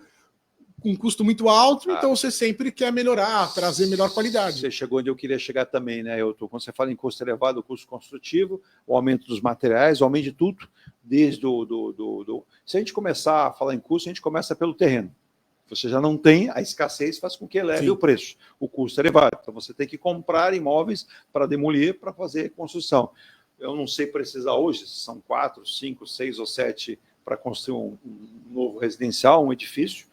com um custo muito alto, então você sempre quer melhorar, trazer melhor qualidade. Você chegou onde eu queria chegar também, né, Elton? Quando você fala em custo elevado, o custo construtivo, o aumento dos materiais, o aumento de tudo, desde Se a gente começar a falar em custo, a gente começa pelo terreno. Você já não tem, a escassez faz com que eleve o preço. O custo é elevado. Então você tem que comprar imóveis para demolir, para fazer construção. Eu não sei precisar hoje, se são 4, 5, 6 ou 7 para construir um novo residencial, um edifício.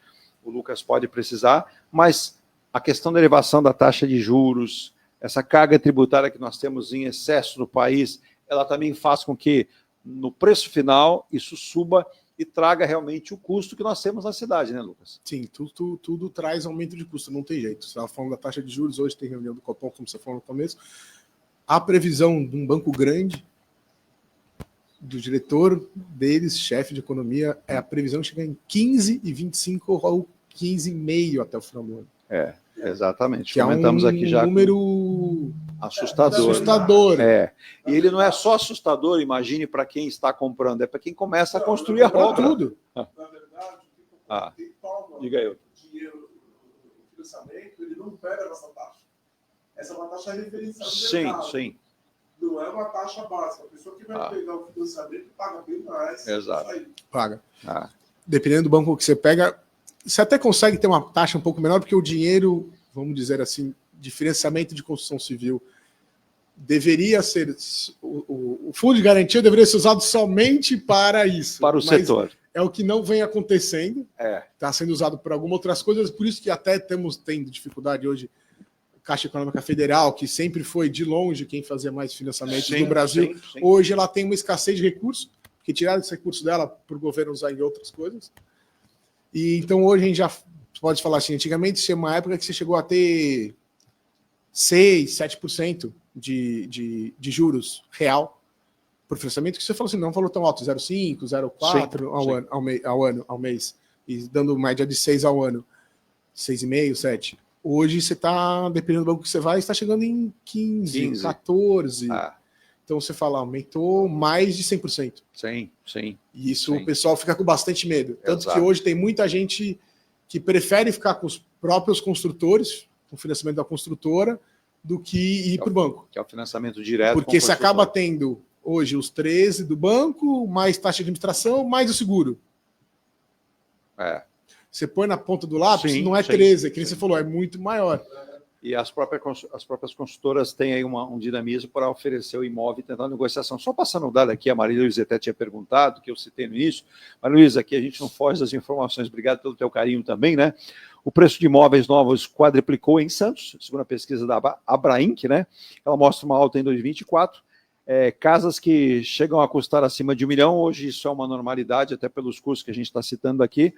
O Lucas pode precisar, mas a questão da elevação da taxa de juros, essa carga tributária que nós temos em excesso no país, ela também faz com que, no preço final, isso suba e traga realmente o custo que nós temos na cidade, né, Lucas? Sim, tudo traz aumento de custo, não tem jeito. Você estava falando da taxa de juros, hoje tem reunião do Copom, como você falou no começo. A previsão de um banco grande, do diretor deles, chefe de economia, é a previsão de chegar em 15,25 ou 15,5 até o final do ano. Exatamente. Que comentamos aqui já. Um número assustador. E ele não é só assustador, imagine, para quem está comprando, é para quem começa a construir a obra. Tudo. Na verdade, quem toma dinheiro no financiamento, ele não pega essa taxa. Essa é uma taxa referenciada do mercado. Sim. Não é uma taxa básica. A pessoa que vai pegar o financiamento paga bem mais. Exato. Paga. Dependendo do banco que você pega, você até consegue ter uma taxa um pouco menor, porque o dinheiro, vamos dizer assim, de financiamento de construção civil deveria ser... O fundo de garantia deveria ser usado somente para isso. Para o setor. É o que não vem acontecendo. Está sendo usado por algumas outras coisas, por isso que até estamos tendo dificuldade hoje. Caixa Econômica Federal, que sempre foi, de longe, quem fazia mais financiamento do Brasil, hoje ela tem uma escassez de recursos, que tiraram esse recurso dela para o governo usar em outras coisas. E então hoje a gente já pode falar assim, antigamente tinha uma época que você chegou a ter 6%, 7% de juros real por financiamento, que você falou assim, não falou tão alto, 0,5%, 0,4% ao mês, e dando média de 6% ao ano, 6,5%, 7%. Hoje você está, dependendo do banco que você vai, está chegando em 15%, 14%. Então você fala, aumentou mais de 100%. Sim. E isso o pessoal fica com bastante medo. Tanto que hoje tem muita gente que prefere ficar com os próprios construtores, com o financiamento da construtora, do que ir para o banco. Que é o financiamento direto. Porque você acaba tendo hoje os 13% do banco, mais taxa de administração, mais o seguro. Você põe na ponta do lápis, Sim, não é sim, 13, que sim. você falou, é muito maior. E as próprias construtoras têm aí um dinamismo para oferecer o imóvel e tentar negociação. Só passando o dado aqui, a Maria Luísa até tinha perguntado, que eu citei no início. Maria Luísa, aqui a gente não foge das informações, obrigado pelo teu carinho também, né? O preço de imóveis novos quadriplicou em Santos, segundo a pesquisa da Abrainc, né? Ela mostra uma alta em 2024. Casas que chegam a custar acima de 1 milhão, hoje isso é uma normalidade, até pelos custos que a gente está citando aqui.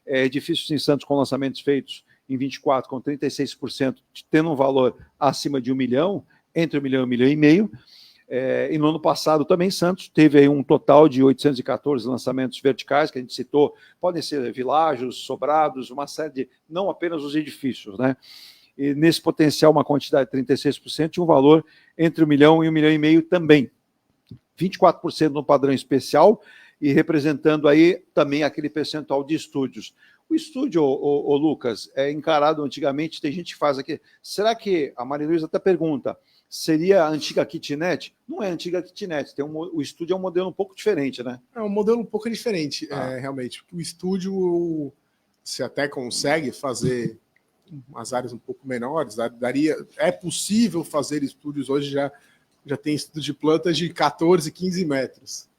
Edifícios em Santos com lançamentos feitos em 24, com 36%, tendo um valor acima de 1 milhão, entre 1 milhão e 1,5 milhão. E no ano passado também Santos teve aí um total de 814 lançamentos verticais, que a gente citou, podem ser világios, sobrados, uma série de, não apenas os edifícios, né? E nesse potencial uma quantidade de 36% e um valor entre 1 milhão e 1,5 milhão também. 24% no padrão especial e representando aí também aquele percentual de estúdios. O estúdio, o Lucas, é encarado antigamente, tem gente que faz aqui. Será que, a Maria Luísa até pergunta, seria a antiga kitnet? Não é a antiga kitnet, o estúdio é um modelo um pouco diferente, né? É um modelo um pouco diferente, realmente. O estúdio, você até consegue fazer umas áreas um pouco menores, é possível fazer estúdios, hoje já tem estúdio de plantas de 14, 15 metros,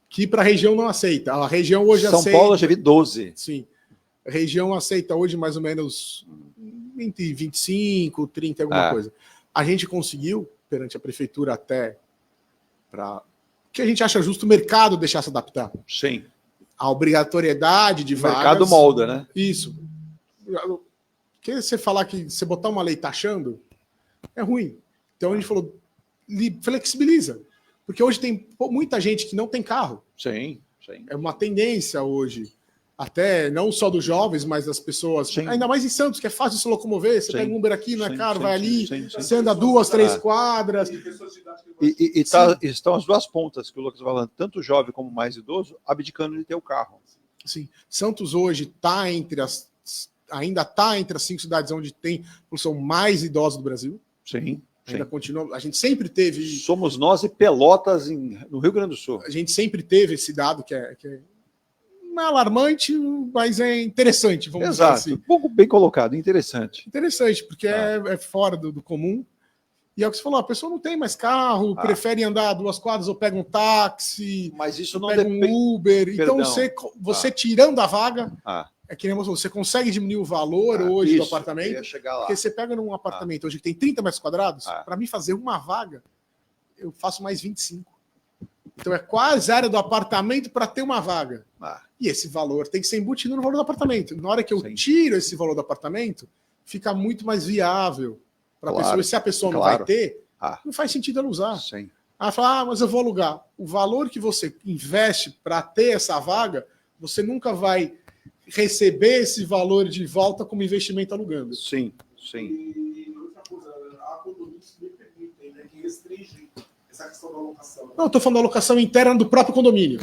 que para a região não aceita. A região hoje aceita... São Paulo eu já vi 12. Sim. A região aceita hoje mais ou menos entre 25, 30, alguma coisa. A gente conseguiu, perante a prefeitura, até para que a gente acha justo o mercado deixar se adaptar. Sim. A obrigatoriedade de vagas. O mercado molda, né? Isso. Porque você falar que você botar uma lei taxando é ruim. Então a gente falou, flexibiliza. Porque hoje tem muita gente que não tem carro. Sim, sim. É uma tendência hoje. Até não só dos jovens, mas das pessoas. Sim. Ainda mais em Santos, que é fácil se locomover. Você pega um Uber aqui, não é caro, vai ali, você anda 2, 3 quadras. Estão as duas pontas que o Lucas vai falando, tanto jovem como mais idoso, abdicando de ter o carro. Sim. Santos hoje ainda está entre as 5 cidades onde tem a população mais idosa do Brasil. Sim. Ainda continua. A gente sempre teve. Somos nós e Pelotas no Rio Grande do Sul. A gente sempre teve esse dado que é não é alarmante, mas é interessante, vamos dizer assim. Um pouco bem colocado, interessante. Interessante, porque é fora do comum. E é o que você falou, a pessoa não tem mais carro, prefere andar 2 quadras ou pega um táxi, mas isso não pega um Uber. Perdão. Então, você tirando a vaga, é que nem você consegue diminuir o valor hoje do apartamento. Porque você pega num apartamento hoje que tem 30 metros quadrados, para mim fazer uma vaga, eu faço mais 25. Então é quase a área do apartamento para ter uma vaga. E esse valor tem que ser embutido no valor do apartamento. Na hora que eu tiro esse valor do apartamento, fica muito mais viável para a pessoa. E se a pessoa não vai ter, não faz sentido ela usar. Sim. Ela fala, mas eu vou alugar. O valor que você investe para ter essa vaga, você nunca vai receber esse valor de volta como investimento alugando. Sim, sim. E outra coisa, a condomínios me permitem, né, que restringe essa questão da locação. Não, estou falando da locação interna do próprio condomínio.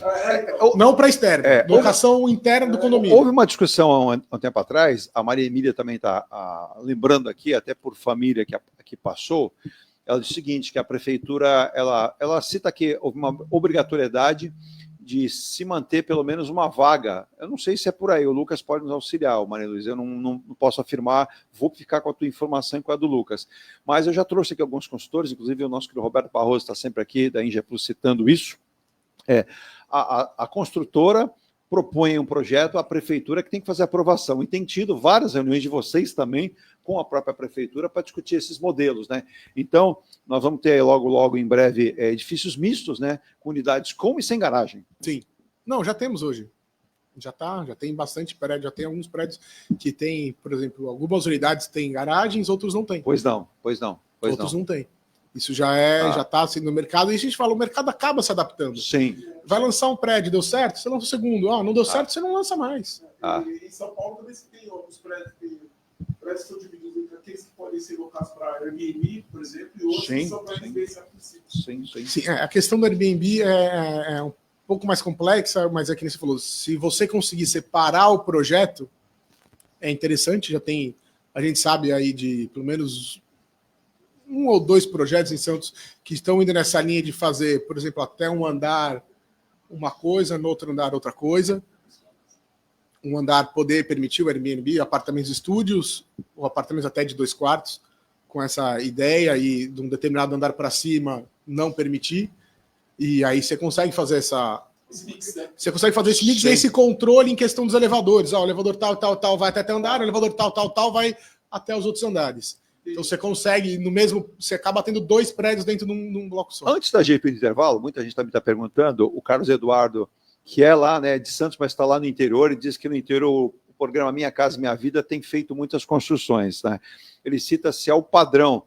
Não para externa. Locação interna do condomínio. Houve uma discussão há um tempo atrás, a Maria Emília também está lembrando aqui, até por família que passou, ela disse o seguinte, que a prefeitura, ela cita que houve uma obrigatoriedade de se manter pelo menos uma vaga. Eu não sei se é por aí, o Lucas pode nos auxiliar, Maria Luísa, eu não posso afirmar, vou ficar com a tua informação e com a do Lucas. Mas eu já trouxe aqui alguns consultores, inclusive o nosso querido Roberto Barroso está sempre aqui, da Ingeplus, citando isso. A construtora propõe um projeto, a prefeitura que tem que fazer aprovação, e tem tido várias reuniões de vocês também com a própria prefeitura para discutir esses modelos, né? Então, nós vamos ter logo em breve edifícios mistos, né? Com unidades com e sem garagem. Sim. Não, já temos hoje. Já tem bastante prédio, já tem alguns prédios que tem, por exemplo, algumas unidades têm garagens, outros não têm. Pois não. Outros não têm. Isso já está assim no mercado, e a gente fala, o mercado acaba se adaptando. Sim. Vai lançar um prédio, deu certo? Você lança o segundo. Não deu certo, você não lança mais. E em São Paulo também tem alguns prédios que estão divididos entre aqueles que podem ser locados para Airbnb, por exemplo, e outros que são para residência princípio. Sim, a questão do Airbnb é um pouco mais complexa, mas é que você falou, se você conseguir separar o projeto, é interessante, a gente sabe aí de pelo menos 1 ou 2 projetos em Santos que estão indo nessa linha de fazer, por exemplo, até um andar uma coisa, no outro andar outra coisa. um andar poder permitir o Airbnb, apartamentos estúdios, ou apartamentos até de 2 quartos, com essa ideia, e de um determinado andar para cima não permitir, e aí você consegue fazer você consegue fazer esse mix e esse controle em questão dos elevadores. O elevador tal vai até andar, o elevador tal vai até os outros andares. Então você consegue, você acaba tendo 2 prédios dentro de um bloco só. Antes da gente ir para o intervalo, muita gente também está perguntando, o Carlos Eduardo, que é lá, né, de Santos, mas está lá no interior, e diz que no interior o programa Minha Casa Minha Vida tem feito muitas construções, né? Ele cita se é o padrão.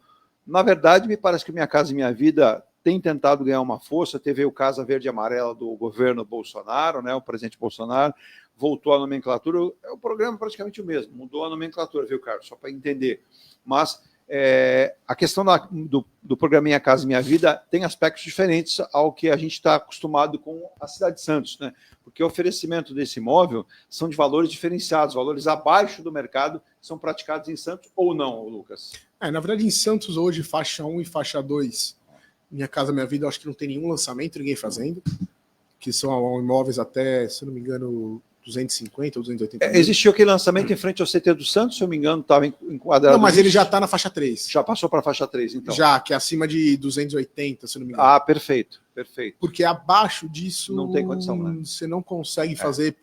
Na verdade, me parece que Minha Casa Minha Vida tem tentado ganhar uma força. Teve o Casa Verde e Amarela do governo Bolsonaro, né, o presidente Bolsonaro, voltou à nomenclatura. O programa é praticamente o mesmo, mudou a nomenclatura, viu, Carlos? Só para entender. Mas a questão do programa Minha Casa Minha Vida tem aspectos diferentes ao que a gente está acostumado com a cidade de Santos, né? Porque o oferecimento desse imóvel são de valores diferenciados, valores abaixo do mercado, são praticados em Santos ou não, Lucas? Na verdade, em Santos hoje, faixa 1 e faixa 2, Minha Casa Minha Vida, eu acho que não tem nenhum lançamento, ninguém fazendo, que são imóveis até, se não me engano, 250 ou 280 mil. Existiu aquele lançamento em frente ao CT do Santos, se eu me engano, estava enquadrado. Não, mas ele já está na faixa 3. Já passou para a faixa 3, então. Já, que é acima de 280, se não me engano. Ah, perfeito. Porque abaixo disso não tem condição, né? Você não consegue fazer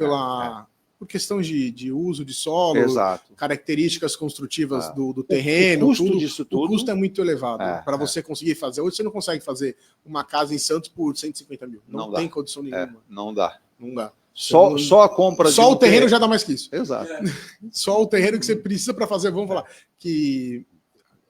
por questões de uso de solo, exato, características construtivas do terreno. O custo disso tudo. O custo é muito elevado para você conseguir fazer. Hoje você não consegue fazer uma casa em Santos por 150 mil. Não tem condição nenhuma. Não dá. Só a compra só o terreno já dá mais que isso. Exato. Só o terreno que você precisa para fazer. Vamos falar que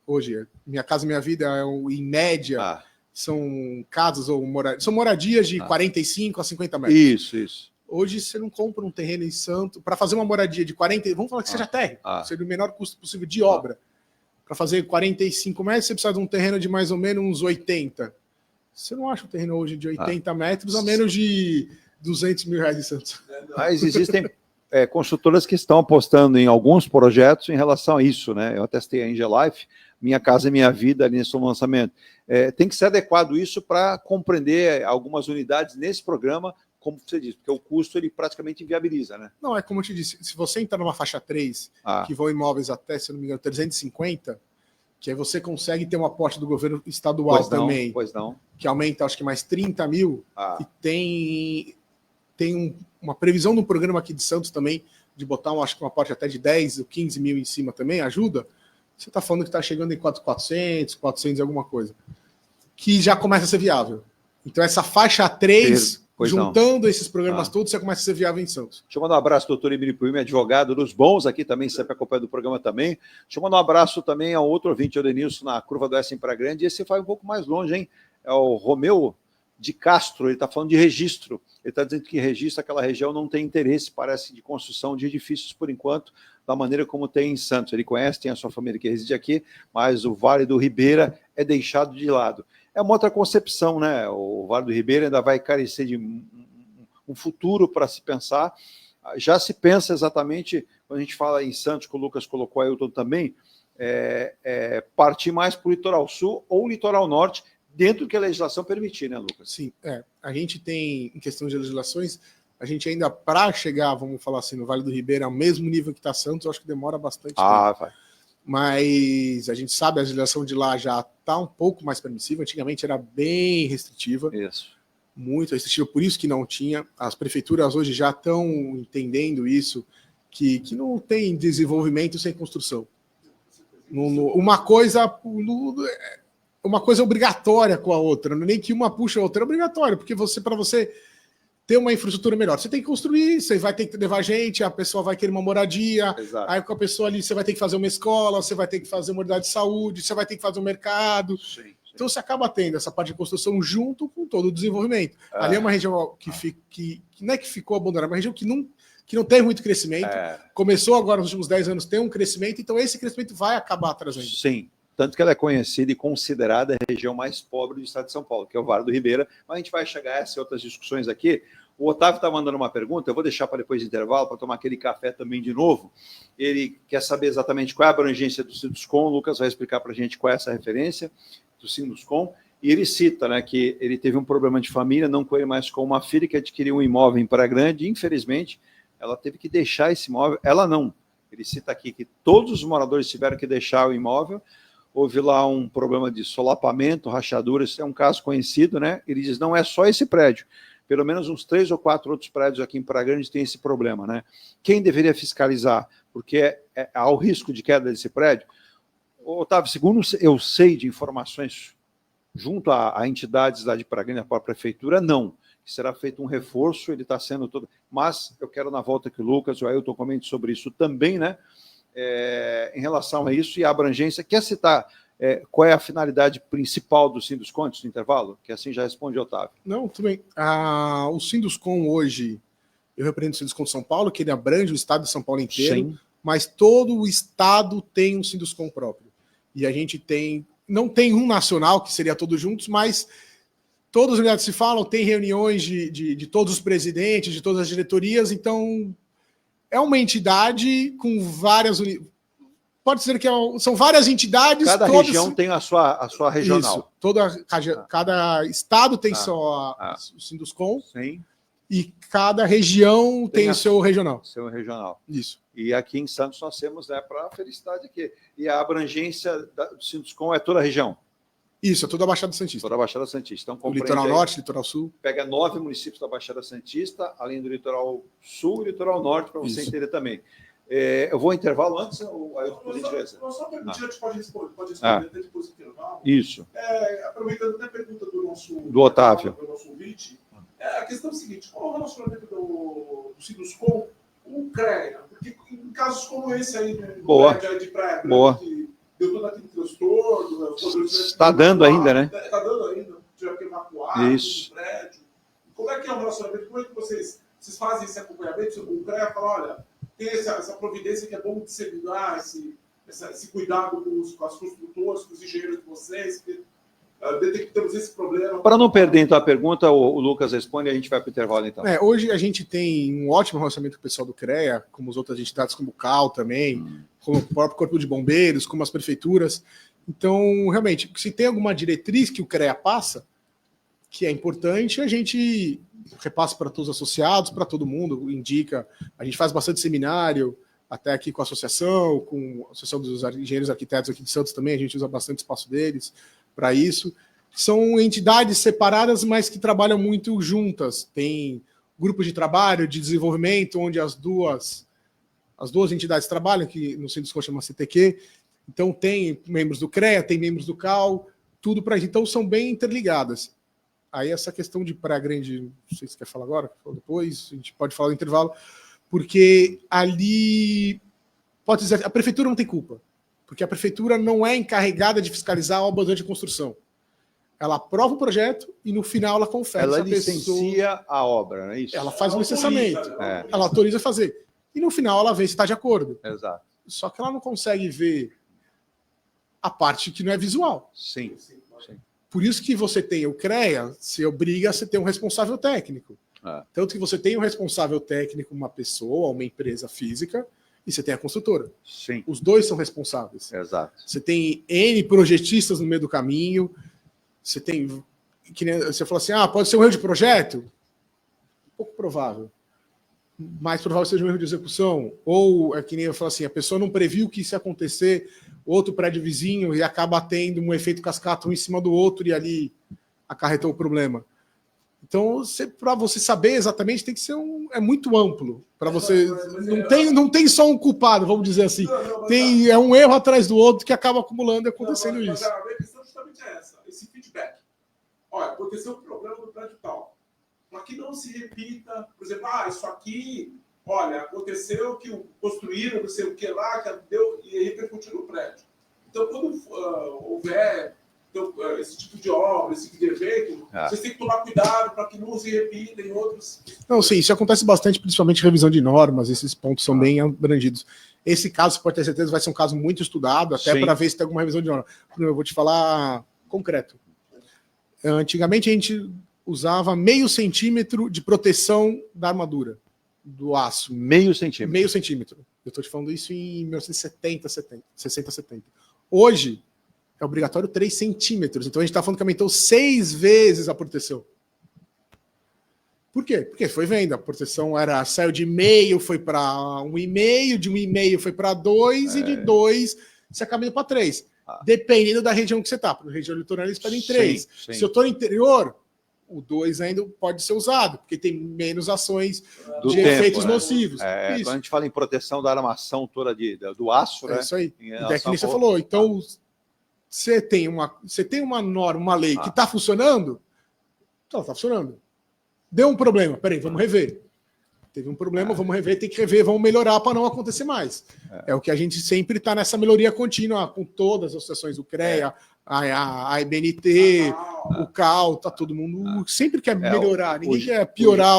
hoje Minha Casa Minha Vida em média são casas ou são moradias de 45 a 50 metros. Isso. Hoje você não compra um terreno em Santos para fazer uma moradia de 40, vamos falar que seja térreo, seja o menor custo possível de obra. Para fazer 45 metros, você precisa de um terreno de mais ou menos uns 80. Você não acha um terreno hoje de 80 metros a menos de 200 mil reais em Santos. Mas existem construtoras que estão apostando em alguns projetos em relação a isso, né? Eu testei a Angelife, Minha Casa Minha Vida ali nesse lançamento. Tem que ser adequado isso para compreender algumas unidades nesse programa, como você disse, porque o custo ele praticamente inviabiliza, né? Não, é como eu te disse, se você entrar numa faixa 3, que vão imóveis até, se não me engano, 350, que aí você consegue ter um aporte do governo estadual também, que aumenta, acho que mais 30 mil, e tem uma previsão no programa aqui de Santos também, de botar, acho que um aporte até de 10 ou 15 mil em cima também, ajuda. Você está falando que está chegando em 400 e alguma coisa, que já começa a ser viável. Então essa faixa 3... juntando esses programas todos, você começa a ser viável em Santos. Deixa eu mandar um abraço ao doutor Ibiripuim, advogado dos bons aqui também, sempre acompanhando o programa também. Deixa eu mandar um abraço também ao outro ouvinte, o Denilson, na Curva do S em Praia Grande. Esse vai um pouco mais longe, hein? É o Romeu de Castro, ele está falando de registro. Ele está dizendo que registro, aquela região não tem interesse, parece, de construção de edifícios, por enquanto, da maneira como tem em Santos. Ele conhece, tem a sua família que reside aqui, mas o Vale do Ribeira é deixado de lado. É uma outra concepção, né? O Vale do Ribeira ainda vai carecer de um futuro para se pensar. Já se pensa exatamente, quando a gente fala em Santos, que o Lucas colocou, aí eu também, partir mais para o litoral sul ou litoral norte, dentro do que a legislação permitir, né, Lucas? Sim, a gente tem, em questão de legislações, a gente ainda, para chegar, vamos falar assim, no Vale do Ribeira, ao mesmo nível que está Santos, eu acho que demora bastante tempo. Vai. Mas a gente sabe, a legislação de lá já está um pouco mais permissiva. Antigamente era bem restritiva. Isso. Muito restritiva, por isso que não tinha. As prefeituras hoje já estão entendendo isso, que não tem desenvolvimento sem construção. Uma coisa obrigatória com a outra, nem que uma puxa a outra, é obrigatória, porque para você ter uma infraestrutura melhor, você tem que construir, você vai ter que levar gente, a pessoa vai querer uma moradia, aí com a pessoa ali você vai ter que fazer uma escola, você vai ter que fazer uma unidade de saúde, você vai ter que fazer um mercado. Sim. Então você acaba tendo essa parte de construção junto com todo o desenvolvimento. Ali é uma região que não é que ficou abandonada, é uma região que não tem muito crescimento. Começou agora nos últimos 10 anos ter um crescimento, então esse crescimento vai acabar trazendo. Sim. Tanto que ela é conhecida e considerada a região mais pobre do estado de São Paulo, que é o Vale do Ribeira, mas a gente vai chegar a essas outras discussões aqui. O Otávio está mandando uma pergunta, eu vou deixar para depois do intervalo, para tomar aquele café também de novo. Ele quer saber exatamente qual é a abrangência do Sinduscom, o Lucas vai explicar para a gente qual é essa referência do Sinduscom, e ele cita, né, que ele teve um problema de família, não com ele, mas com uma filha que adquiriu um imóvel em Praia Grande, e infelizmente ela teve que deixar esse imóvel. Ela não. Ele cita aqui que todos os moradores tiveram que deixar o imóvel. Houve lá um problema de solapamento, rachaduras, isso é um caso conhecido, né? Ele diz, não é só esse prédio. Pelo menos uns 3 ou 4 outros prédios aqui em Praia Grande têm esse problema, né? Quem deveria fiscalizar? Porque há o risco de queda desse prédio. Otávio, segundo eu sei de informações junto a entidades lá de Praia Grande, a própria prefeitura, não. Será feito um reforço, ele está sendo todo... Mas eu quero, na volta que o Lucas, o Ailton comente sobre isso também, né? Em relação a isso e a abrangência. Quer citar qual é a finalidade principal do Sinduscom no intervalo? Que assim já responde o Otávio. Não, tudo bem. O Sinduscom hoje, eu represento o Sinduscom de São Paulo, que ele abrange o estado de São Paulo inteiro, sim, mas todo o estado tem um Sinduscom próprio. E a gente não tem um nacional, que seria todos juntos, mas todas as unidades se falam, tem reuniões de todos os presidentes, de todas as diretorias, então é uma entidade com várias unidades. Pode dizer que são várias entidades. Cada região tem a sua regional. Isso, cada estado tem só o Sinduscom. Sim. E cada região tem o seu regional. Seu regional. Isso. E aqui em Santos nós temos, né, para a felicidade aqui. E a abrangência do Sinduscom é toda a região. Isso, é toda a Baixada Santista. Toda a Baixada Santista. Então, o litoral norte, litoral sul. Pega 9 municípios da Baixada Santista, além do litoral sul e litoral norte, para você entender também. Eu vou ao intervalo antes? Por gentileza. Só uma perguntinha, a gente pode responder até depois do intervalo. Isso. Aproveitando até a pergunta do Otávio. Do nosso ouvinte, a questão é a seguinte: qual é o relacionamento do Sinduscom com o CREA? Porque em casos como esse aí, de Praia Grande, que deu todo aquele transtorno, está dando ainda, né? Está dando ainda, tiveram que evacuar o prédio. Como é que é o relacionamento? Como é que vocês fazem esse acompanhamento? O CREA fala, olha, tem essa providência que é bom disseminar esse cuidado com as construtoras, com os engenheiros de vocês, que detectamos esse problema. Para não perder, então, a pergunta, o Lucas responde e a gente vai para o intervalo, então. Hoje a gente tem um ótimo relacionamento com o pessoal do CREA, como as outras entidades, como o CAL também, como o próprio Corpo de Bombeiros, como as prefeituras. Então, realmente, se tem alguma diretriz que o CREA passa, que é importante, a gente repassa para todos os associados, para todo mundo, indica. A gente faz bastante seminário, até aqui com a associação, com a Associação dos Engenheiros Arquitetos aqui de Santos também, a gente usa bastante espaço deles para isso. São entidades separadas, mas que trabalham muito juntas. Tem grupos de trabalho, de desenvolvimento, onde as duas entidades trabalham, que no Sinduscom chama CTQ. Então tem membros do CREA, tem membros do CAL, tudo para isso. Então são bem interligadas. Aí essa questão de Praia Grande, não sei se você quer falar agora, ou depois, a gente pode falar no intervalo, porque ali, pode dizer, a prefeitura não tem culpa, porque a prefeitura não é encarregada de fiscalizar obras de construção. Ela aprova o projeto e no final ela confere. Ela licencia a obra, não é isso? Ela faz o licenciamento, ela autoriza a fazer. E no final ela vê se está de acordo. Exato. Só que ela não consegue ver a parte que não é visual. Sim. Por isso que você tem o CREA, se obriga a você ter um responsável técnico. Tanto que você tem um responsável técnico, uma pessoa, uma empresa física, e você tem a construtora. Sim. Os dois são responsáveis. Exato. Você tem N projetistas no meio do caminho, você tem... Que nem, você falou assim, pode ser um erro de projeto? Pouco provável. Mais provável seja um erro de execução. Ou, é que nem eu falo assim, a pessoa não previu que isso ia acontecer, outro prédio vizinho, e acaba tendo um efeito cascata um em cima do outro, e ali acarretou o problema. Então, para você saber exatamente, tem que ser é muito amplo. Para você. Não tem só um culpado, vamos dizer assim. É um erro atrás do outro que acaba acumulando e acontecendo isso. A minha questão justamente é essa, esse feedback. Olha, aconteceu um problema no prédio tal. Para que não se repita, por exemplo, isso aqui, olha, aconteceu que construíram não sei o que lá, que deu, e repercutiu no prédio. Então, quando houver esse tipo de obra, esse tipo de evento, vocês têm que tomar cuidado para que não se repita em outros... Não, sim, isso acontece bastante, principalmente revisão de normas, esses pontos são bem abrangidos. Esse caso, você pode ter certeza, vai ser um caso muito estudado, até para ver se tem alguma revisão de norma. Eu vou te falar concreto. Antigamente, a gente usava 0,5 centímetro de proteção da armadura, do aço. 0,5 centímetro? 0,5 centímetro. Eu estou te falando isso em 1970, 60, 70. Hoje, é obrigatório 3 centímetros. Então, a gente está falando que aumentou 6 vezes a proteção. Por quê? Porque foi venda. A proteção saiu de 0,5, foi para 1,5, de 1,5 foi para 2 e de 2 você acaba indo para 3. Dependendo da região que você está. Na região litorânea eles pedem 3. Se eu estou no interior, o 2 ainda pode ser usado, porque tem menos ações de efeitos nocivos. Quando a gente fala em proteção da armação toda do aço, né? Isso aí. E daí que você falou. Então, você tem uma norma, uma lei que está funcionando, ela está funcionando. Deu um problema, peraí, vamos rever. Teve um problema, vamos rever, tem que rever, vamos melhorar para não acontecer mais. É o que a gente sempre está nessa melhoria contínua com todas as associações, o CREA, a EBNT, o CAL, tá todo mundo sempre quer melhorar, ninguém quer piorar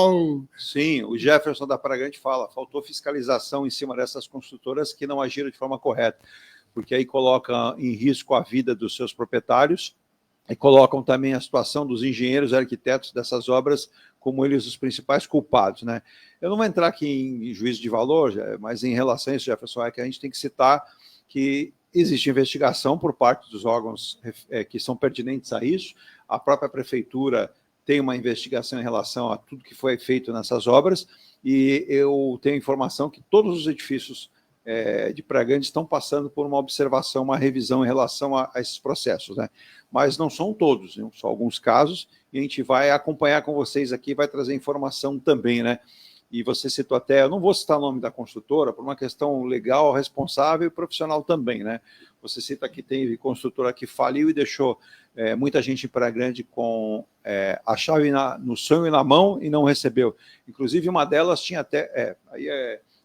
Sim, o Jefferson da Pragante fala, faltou fiscalização em cima dessas construtoras que não agiram de forma correta, porque aí coloca em risco a vida dos seus proprietários e colocam também a situação dos engenheiros e arquitetos dessas obras como eles os principais culpados, né? Eu não vou entrar aqui em juízo de valor, mas em relação a isso, Jefferson, é que a gente tem que citar que existe investigação por parte dos órgãos que são pertinentes a isso. A própria prefeitura tem uma investigação em relação a tudo que foi feito nessas obras e eu tenho informação que todos os edifícios de Praia Grande estão passando por uma observação, uma revisão em relação a esses processos, né? Mas não são todos, né? São alguns casos, e a gente vai acompanhar com vocês aqui, vai trazer informação também, né? E você citou até, eu não vou citar o nome da construtora, por uma questão legal, responsável e profissional também, né? Você cita que teve construtora que faliu e deixou muita gente em Praia Grande com a chave no sonho e na mão e não recebeu. Inclusive, uma delas tinha até...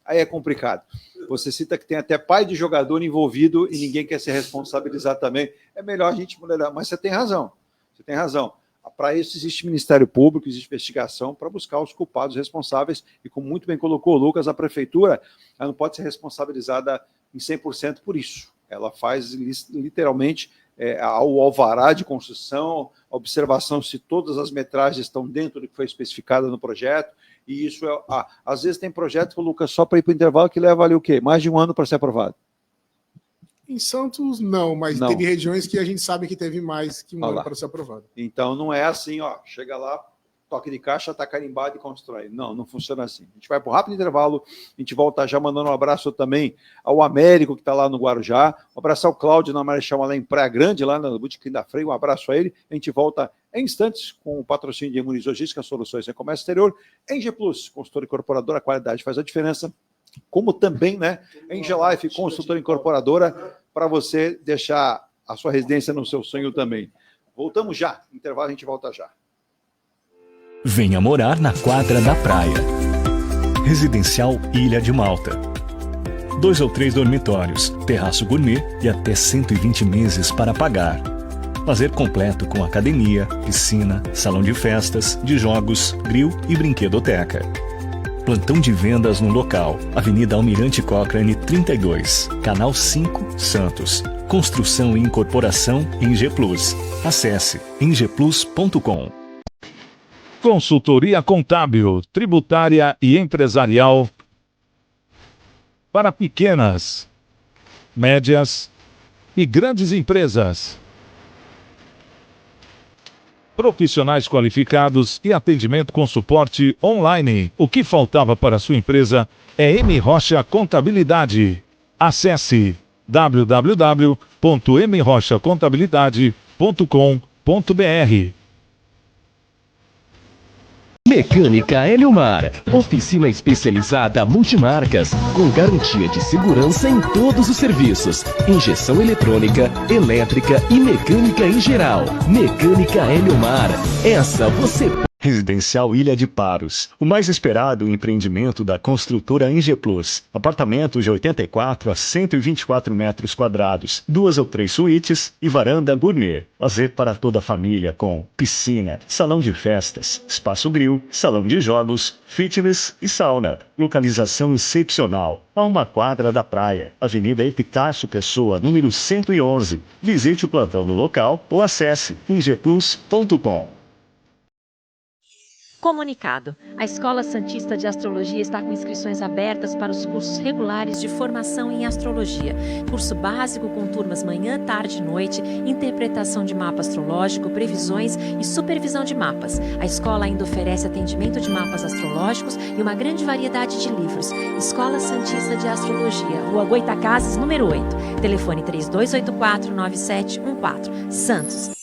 Aí é complicado. Você cita que tem até pai de jogador envolvido e ninguém quer se responsabilizar também. É melhor a gente melhorar. Mas você tem razão. Você tem razão. Para isso existe Ministério Público, existe investigação para buscar os culpados responsáveis. E como muito bem colocou o Lucas, a prefeitura ela não pode ser responsabilizada em 100% por isso. Ela faz literalmente ao alvará de construção, a observação se todas as metragens estão dentro do que foi especificado no projeto. E isso às vezes tem projeto, Lucas, só para ir para o intervalo que leva ali o quê? Mais de um ano para ser aprovado. Em Santos, não, mas teve regiões que a gente sabe que teve mais que um ano para ser aprovado. Então não é assim, chega lá, toque de caixa, está carimbado e constrói. Não funciona assim. A gente vai para um rápido intervalo, a gente volta já mandando um abraço também ao Américo, que está lá no Guarujá, um abraço ao Cláudio na Marechal lá em Praia Grande, lá no Botequim da Freio, um abraço a ele. A gente volta em instantes com o patrocínio de Muniz Logística, Soluções em Comércio Exterior, Engie Plus, consultora incorporadora, a qualidade faz a diferença, como também, né, Engie Life, consultora incorporadora, para você deixar a sua residência no seu sonho também. Voltamos já, intervalo, a gente volta já. Venha morar na quadra da praia. Residencial Ilha de Malta. 2 ou 3 dormitórios, terraço gourmet e até 120 meses para pagar. Lazer completo com academia, piscina, salão de festas, de jogos, grill e brinquedoteca. Plantão de vendas no local. Avenida Almirante Cochrane 32, Canal 5, Santos. Construção e incorporação Engie Plus. Acesse engieplus.com. Consultoria contábil, tributária e empresarial para pequenas, médias e grandes empresas. Profissionais qualificados e atendimento com suporte online. O que faltava para a sua empresa é M. Rocha Contabilidade. Acesse www.mrochacontabilidade.com.br. Mecânica Eliomar, oficina especializada multimarcas, com garantia de segurança em todos os serviços, injeção eletrônica, elétrica e mecânica em geral. Mecânica Eliomar, essa você... Residencial Ilha de Paros, o mais esperado empreendimento da construtora Engie Plus. Apartamentos de 84 a 124 metros quadrados, 2 ou 3 suítes e varanda gourmet. Lazer para toda a família com piscina, salão de festas, espaço grill, salão de jogos, fitness e sauna. Localização excepcional, a uma quadra da praia. Avenida Epitácio Pessoa, número 111. Visite o plantão no local ou acesse engieplus.com. Comunicado: a Escola Santista de Astrologia está com inscrições abertas para os cursos regulares de formação em astrologia. Curso básico com turmas manhã, tarde e noite, interpretação de mapa astrológico, previsões e supervisão de mapas. A escola ainda oferece atendimento de mapas astrológicos e uma grande variedade de livros. Escola Santista de Astrologia, Rua Goitacazes, número 8. Telefone 3284-9714. Santos.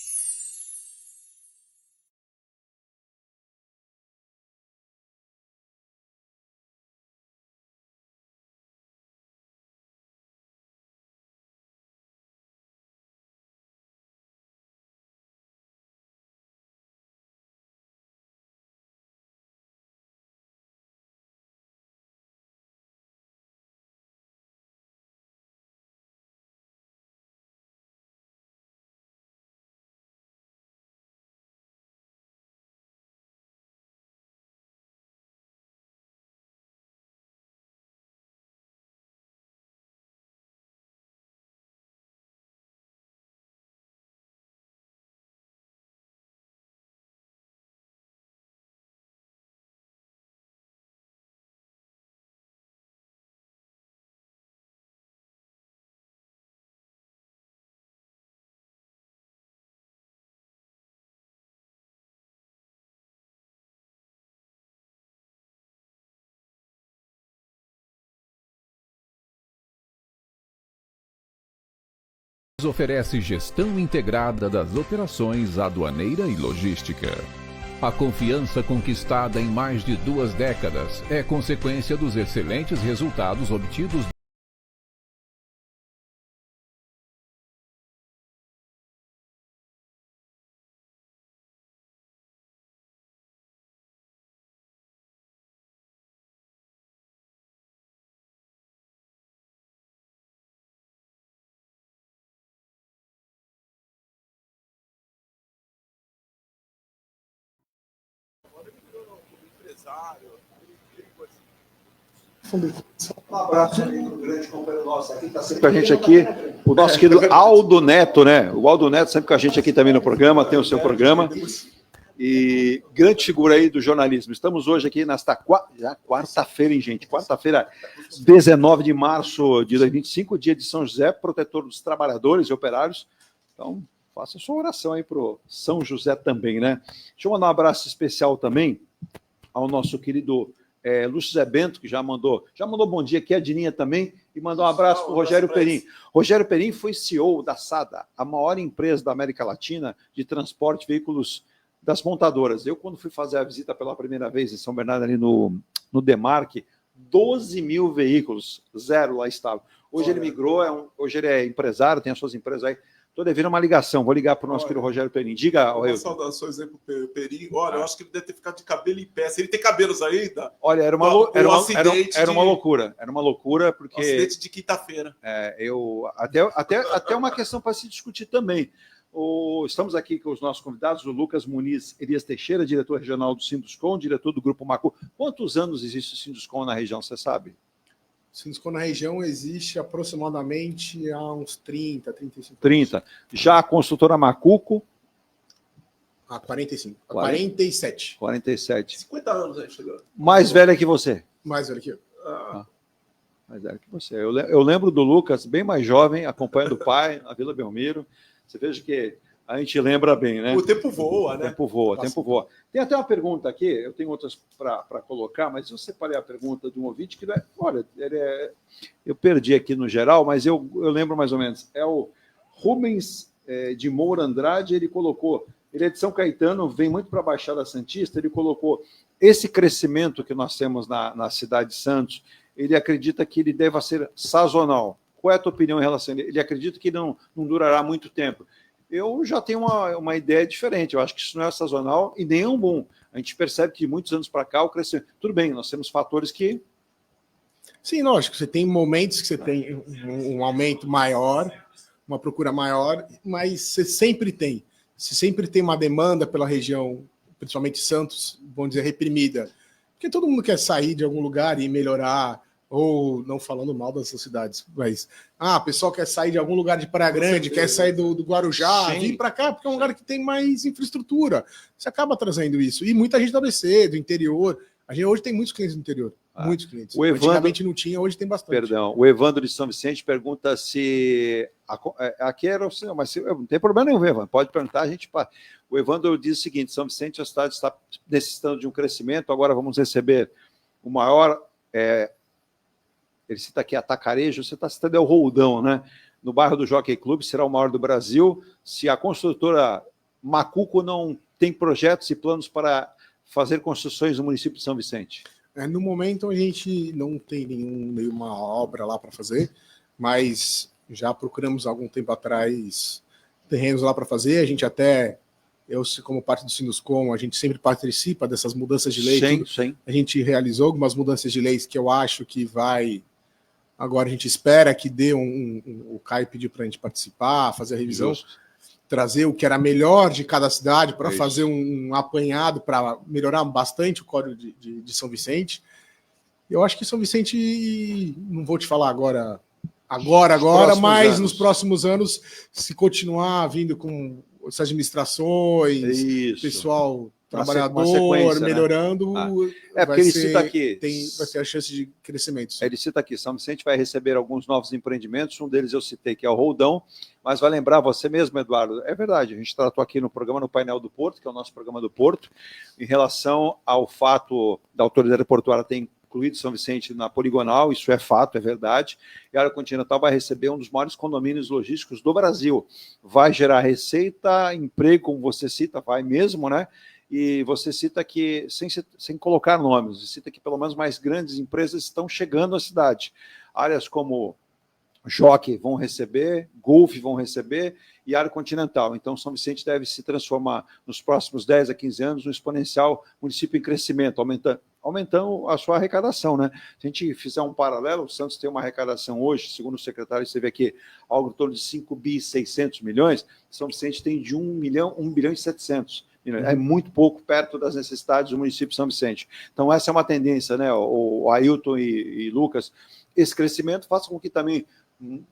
Oferece gestão integrada das operações aduaneira e logística. A confiança conquistada em mais de 2 décadas é consequência dos excelentes resultados obtidos. Um abraço aí do grande companheiro nosso aqui, está sempre com a gente aqui, o nosso querido Aldo Neto, né? O Aldo Neto sempre com a gente aqui também no programa, tem o seu programa. E grande figura aí do jornalismo. Estamos hoje aqui nesta quarta-feira, hein, gente? Quarta-feira, 19 de março de 2025, dia de São José, protetor dos trabalhadores e operários. Então, faça a sua oração aí para o São José também, né? Deixa eu mandar um abraço especial também ao nosso querido Lúcio Zé Bento, que já mandou bom dia aqui, a Dininha também, e mandou um abraço para o Rogério Perim. Rogério Perim foi CEO da SADA, a maior empresa da América Latina de transporte de veículos das montadoras. Eu, quando fui fazer a visita pela primeira vez em São Bernardo, ali no Demarque, 12 mil veículos, zero lá estava. Hoje ele migrou, hoje ele é empresário, tem as suas empresas aí. Estou devendo uma ligação, vou ligar para o nosso querido Rogério Perim. Diga, saudações aí para o Perim. Olha, eu acho que ele deve ter ficado de cabelo em pé. Se ele tem cabelos ainda. Olha, era uma loucura. Era uma loucura, porque. Um acidente de quinta-feira. Até uma questão para se discutir também. Estamos aqui com os nossos convidados, o Lucas Muniz Elias Teixeira, diretor regional do Sinduscom, diretor do Grupo Macu. Quantos anos existe o Sinduscom na região, você sabe? O Sinduscom na região existe aproximadamente há uns 30, 35 anos. 30. Já a construtora Macuco? Há 45. 47. 47. 50 anos aí chegou. Mais velha que você? Mais velha que eu. Mais velha que você. Eu lembro do Lucas, bem mais jovem, acompanhando o pai na Vila Belmiro. Você veja que a gente lembra bem, né? O tempo voa, né? O tempo voa. Tem até uma pergunta aqui, eu tenho outras para colocar, mas eu separei a pergunta de um ouvinte que, olha, eu perdi aqui no geral, mas eu lembro mais ou menos. É o Rubens de Moura Andrade, ele é de São Caetano, vem muito para a Baixada Santista, ele colocou esse crescimento que nós temos na cidade de Santos, ele acredita que ele deva ser sazonal. Qual é a tua opinião em relação a ele? Ele acredita que não durará muito tempo. Eu já tenho uma ideia diferente. Eu acho que isso não é sazonal e nem é um boom. A gente percebe que de muitos anos para cá o crescimento... Tudo bem, nós temos fatores que... Sim, lógico. Você tem momentos que você tem um aumento maior, uma procura maior, mas você sempre tem uma demanda pela região, principalmente Santos, vamos dizer, reprimida. Porque todo mundo quer sair de algum lugar e melhorar ou não falando mal dessas cidades, mas o pessoal quer sair de algum lugar de Praia Grande, quer sair do Guarujá, vir para cá, porque é um lugar que tem mais infraestrutura. Você acaba trazendo isso. E muita gente da ABC, do interior. A gente hoje tem muitos clientes do interior. Muitos clientes. O Evandro, antigamente não tinha, hoje tem bastante. Perdão, o Evandro de São Vicente pergunta se... Aqui era o senhor, mas não tem problema nenhum, Evandro. Pode perguntar, a gente... O Evandro diz o seguinte, São Vicente, a cidade está necessitando de um crescimento, agora vamos receber o maior... Ele cita aqui Atacarejo, você está citando o Roldão, né? No bairro do Jockey Club, será o maior do Brasil. Se a construtora Macuco não tem projetos e planos para fazer construções no município de São Vicente? No momento, a gente não tem nenhuma obra lá para fazer, mas já procuramos há algum tempo atrás terrenos lá para fazer. A gente até, como parte do Sinuscom, a gente sempre participa dessas mudanças de lei. Sim. A gente realizou algumas mudanças de leis que eu acho que vai... Agora a gente espera que dê o CAI pedir para a gente participar, fazer a revisão, trazer o que era melhor de cada cidade para fazer um apanhado para melhorar bastante o código de São Vicente. Eu acho que São Vicente, não vou te falar agora, mas nos próximos anos, se continuar vindo com essas administrações, pessoal trabalhador, melhorando, porque ele cita aqui, vai ter a chance de crescimento. Ele cita aqui, São Vicente vai receber alguns novos empreendimentos, um deles eu citei, que é o Roldão, mas vai lembrar você mesmo, Eduardo, é verdade, a gente tratou aqui no programa, no painel do Porto, que é o nosso programa do Porto, em relação ao fato da autoridade portuária ter incluído São Vicente na poligonal, isso é fato, é verdade, e a área continental vai receber um dos maiores condomínios logísticos do Brasil, vai gerar receita, emprego, como você cita, vai mesmo, né? E você cita que, sem colocar nomes, você cita que pelo menos mais grandes empresas estão chegando à cidade. Áreas como Jockey vão receber, Golf vão receber e área continental. Então, São Vicente deve se transformar nos próximos 10 a 15 anos num exponencial município em crescimento, aumentando a sua arrecadação, né? Se a gente fizer um paralelo, o Santos tem uma arrecadação hoje, segundo o secretário, você vê aqui, algo em torno de 5.600 milhões, São Vicente tem de 1 bilhão e 700. É muito pouco perto das necessidades do município de São Vicente. Então, essa é uma tendência, né? O Ailton e Lucas, esse crescimento faça com que também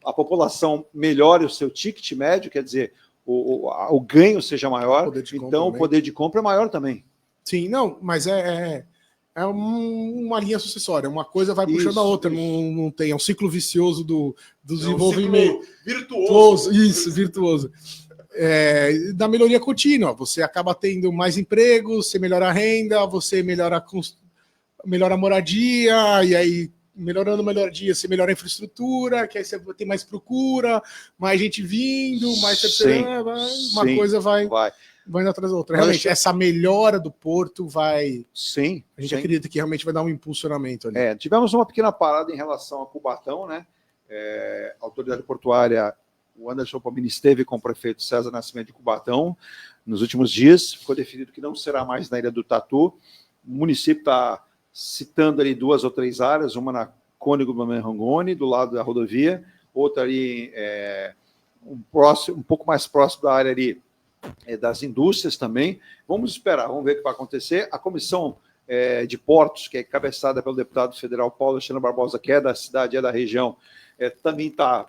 a população melhore o seu ticket médio, quer dizer, o ganho seja maior, então o poder de compra é maior também. Sim, não, mas é uma linha sucessória, uma coisa vai puxando a outra, não tem, é um ciclo vicioso do desenvolvimento. Virtuoso. Isso, virtuoso. Da melhoria contínua, você acaba tendo mais empregos, você melhora a renda, você melhora a moradia, e aí melhorando a moradia, você melhora a infraestrutura, que aí você tem mais procura, mais gente vindo, mais coisa vai indo atrás da outra. Realmente, essa melhora do porto vai... Sim. A gente acredita que realmente vai dar um impulsionamento ali. Tivemos uma pequena parada em relação a Cubatão, né? A autoridade portuária, o Anderson Pomini esteve com o prefeito César Nascimento de Cubatão nos últimos dias, ficou definido que não será mais na Ilha do Tatu. O município está citando ali 2 ou 3 áreas, uma na Cônego do Merrangone, do lado da rodovia, outra ali um pouco mais próximo da área ali das indústrias também. Vamos esperar, vamos ver o que vai acontecer. A comissão de portos, que é cabeçada pelo deputado federal Paulo Alexandre Barbosa, que é da cidade, é da região, também está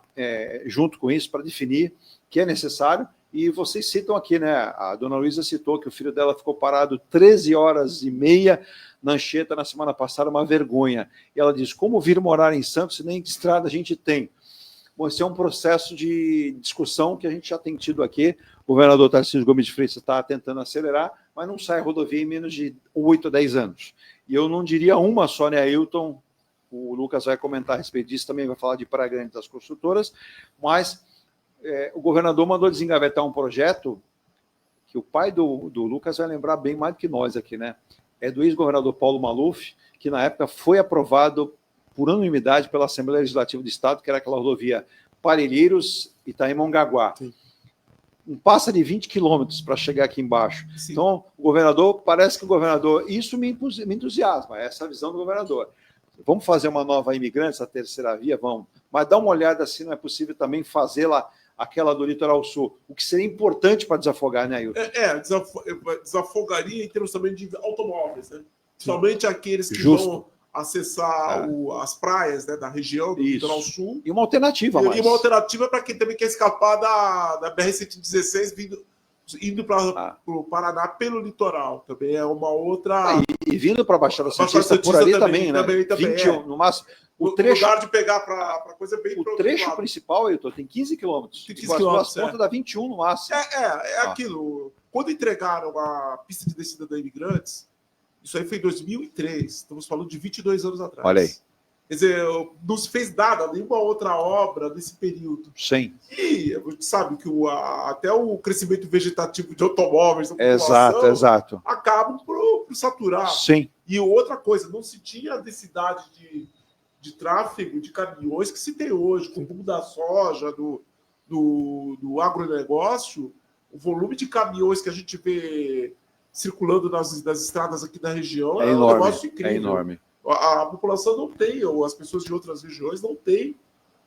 junto com isso para definir que é necessário. E vocês citam aqui, né? A dona Luísa citou que o filho dela ficou parado 13 horas e meia na Anchieta na semana passada, uma vergonha. E ela diz, como vir morar em Santos, nem de estrada a gente tem. Bom, esse é um processo de discussão que a gente já tem tido aqui. O governador Tarcísio Gomes de Freitas está tentando acelerar, mas não sai a rodovia em menos de 8 a 10 anos. E eu não diria uma só, né, Ailton? O Lucas vai comentar a respeito disso, também vai falar de Praia Grande das construtoras, mas o governador mandou desengavetar um projeto que o pai do Lucas vai lembrar bem mais do que nós aqui, né? É do ex-governador Paulo Maluf, que na época foi aprovado por unanimidade pela Assembleia Legislativa do Estado, que era aquela rodovia Parelheiros, Itaim-Mongaguá. Não passa de 20 quilômetros para chegar aqui embaixo. Sim. Então, parece que o governador, isso me entusiasma, essa visão do governador. Vamos fazer uma nova Imigrantes, a terceira via, vamos. Mas dá uma olhada se não é possível também fazer lá aquela do Litoral Sul, o que seria importante para desafogar, né, Ailton? Desafogaria em termos também de automóveis, né? Somente aqueles que vão acessar as praias, né, da região do litoral sul. E uma alternativa, E uma alternativa para quem também quer escapar da BR-116 indo para o Paraná pelo litoral. Também é uma outra... E vindo para a Baixada Santista por ali também, né? Também, 20, no máximo. O trecho, lugar de pegar para coisa bem... O trecho principal, Ailton, tem 15 quilômetros. Tem 15 quilômetros, pontas dá 21 no máximo. Aquilo. Quando entregaram a pista de descida da Imigrantes, isso aí foi em 2003. Estamos falando de 22 anos atrás. Olha aí. Quer dizer, não se fez nada, nenhuma outra obra nesse período. Sim. E a gente sabe que até o crescimento vegetativo de automóveis, exato, acabam por saturar. Sim. E outra coisa, não se tinha a densidade de tráfego de caminhões que se tem hoje, com o boom da soja, do agronegócio, o volume de caminhões que a gente vê circulando nas estradas aqui da região é enorme, um negócio incrível. É enorme. A população não tem, ou as pessoas de outras regiões não têm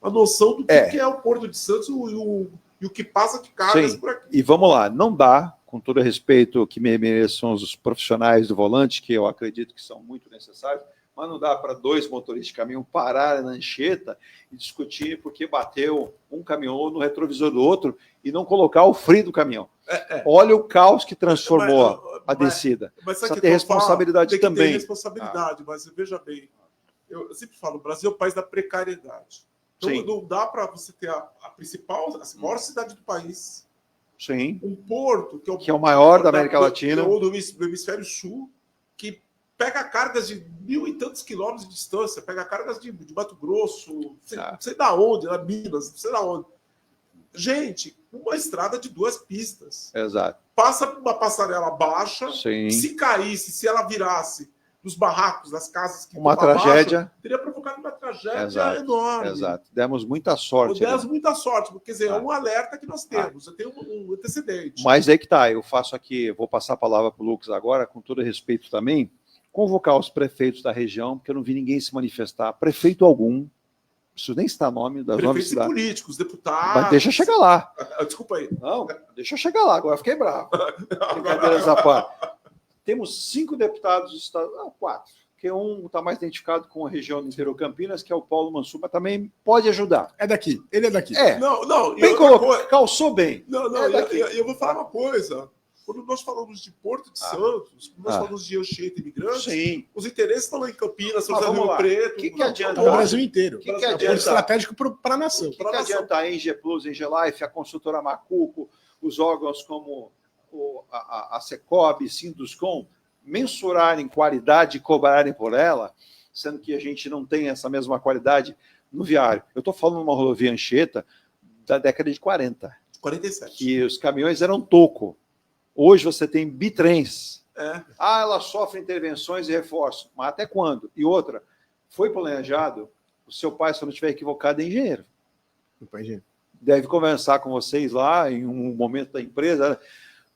a noção do que é o Porto de Santos e o que passa de cargas por aqui. E vamos lá, não dá, com todo respeito que mereçam os profissionais do volante, que eu acredito que são muito necessários, mas não dá para 2 motoristas de caminhão pararem na Anchieta e discutir porque bateu um caminhão no retrovisor do outro e não colocar o freio do caminhão. Olha o caos que transformou a descida. Mas precisa ter responsabilidade também. Tem que ter responsabilidade, mas veja bem, eu sempre falo, o Brasil é o país da precariedade. Então não dá para você ter a maior cidade do país. Sim. Um porto, que é o maior da América Latina. Ou do hemisfério sul, que pega cargas de 1.000 e tantos quilômetros de distância, pega cargas de Mato Grosso, não sei da onde, lá Minas, não sei da onde. Gente, uma estrada de 2 pistas. Exato. Passa por uma passarela baixa, Sim. Se caísse, se ela virasse nos barracos, das casas que uma tragédia baixa, teria provocado uma tragédia enorme. Exato. Demos muita sorte. Demos muita sorte, porque quer dizer, é um alerta que nós temos. Eu tenho um antecedente. Mas aí que tá, eu faço aqui, vou passar a palavra para o Lucas agora, com todo respeito também, convocar os prefeitos da região, porque eu não vi ninguém se manifestar, prefeito algum, preciso nem citar nome das nomes prefeitos e políticos, deputados. Mas deixa eu chegar lá. Desculpa aí. Não, deixa eu chegar lá, agora fiquei bravo. Brincadeiras à parte. Temos 5 deputados estaduais, não, 4, porque um está mais identificado com a região do interior Campinas, que é o Paulo Mansur, mas também pode ajudar. É daqui, ele é daqui. Não, bem colocado, calçou bem. Eu vou falar uma coisa. Quando nós falamos de Porto de Santos, quando nós falamos de Anchieta imigrantes, os interesses estão lá em Campinas, estão no Rio Preto. O que adianta? O Brasil inteiro. O que adianta? É um estratégico para a nação. O que adianta a Enge Plus, Enge Life, a consultora Macuco, os órgãos como a Secob, Sinduscom, mensurarem qualidade e cobrarem por ela, sendo que a gente não tem essa mesma qualidade no viário. Eu estou falando de uma rodovia Anchieta da década de 40. 47. Que os caminhões eram toco. Hoje você tem bitrens. Ela sofre intervenções e reforços. Mas até quando? E outra, foi planejado, o seu pai, se eu não estiver equivocado, é engenheiro. Deve conversar com vocês lá em um momento da empresa.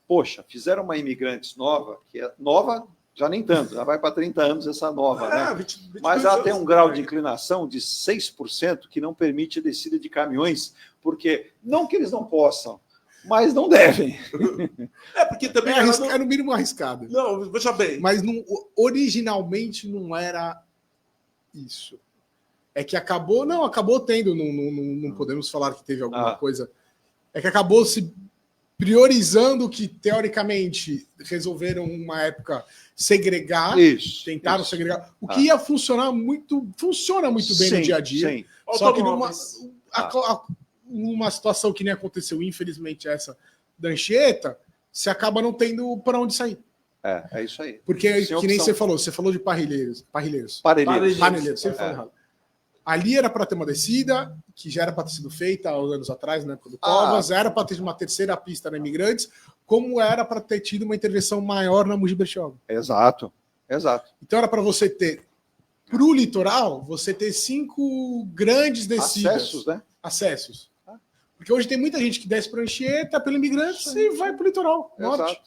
Poxa, fizeram uma Imigrantes nova, que é nova, já nem tanto, já vai para 30 anos essa nova, né? 20 mas ela tem um grau de inclinação de 6% que não permite a descida de caminhões, porque não que eles não possam, mas não devem. Porque também é no mínimo arriscado. Não, veja bem. Mas originalmente não era isso. É que acabou tendo, não podemos falar que teve alguma coisa. É que acabou se priorizando que, teoricamente, resolveram uma época segregar, tentaram segregar, o que ia funcionar funciona muito bem no dia a dia. Sim. Só que numa situação que nem aconteceu, infelizmente, essa da Anchieta, você acaba não tendo para onde sair. É isso aí. Porque, que nem você falou de parrilheiros. Parrilheiros. Você falou errado. Ali era para ter uma descida, que já era para ter sido feita há anos atrás, na época do Covas, era para ter uma terceira pista na Imigrantes, como era para ter tido uma intervenção maior na Mogi Bertioga. Exato. Então era para você ter, para o litoral, você ter 5 grandes descidas. Acessos. Porque hoje tem muita gente que desce para Anchieta, pelo Imigrantes, e vai para o litoral norte.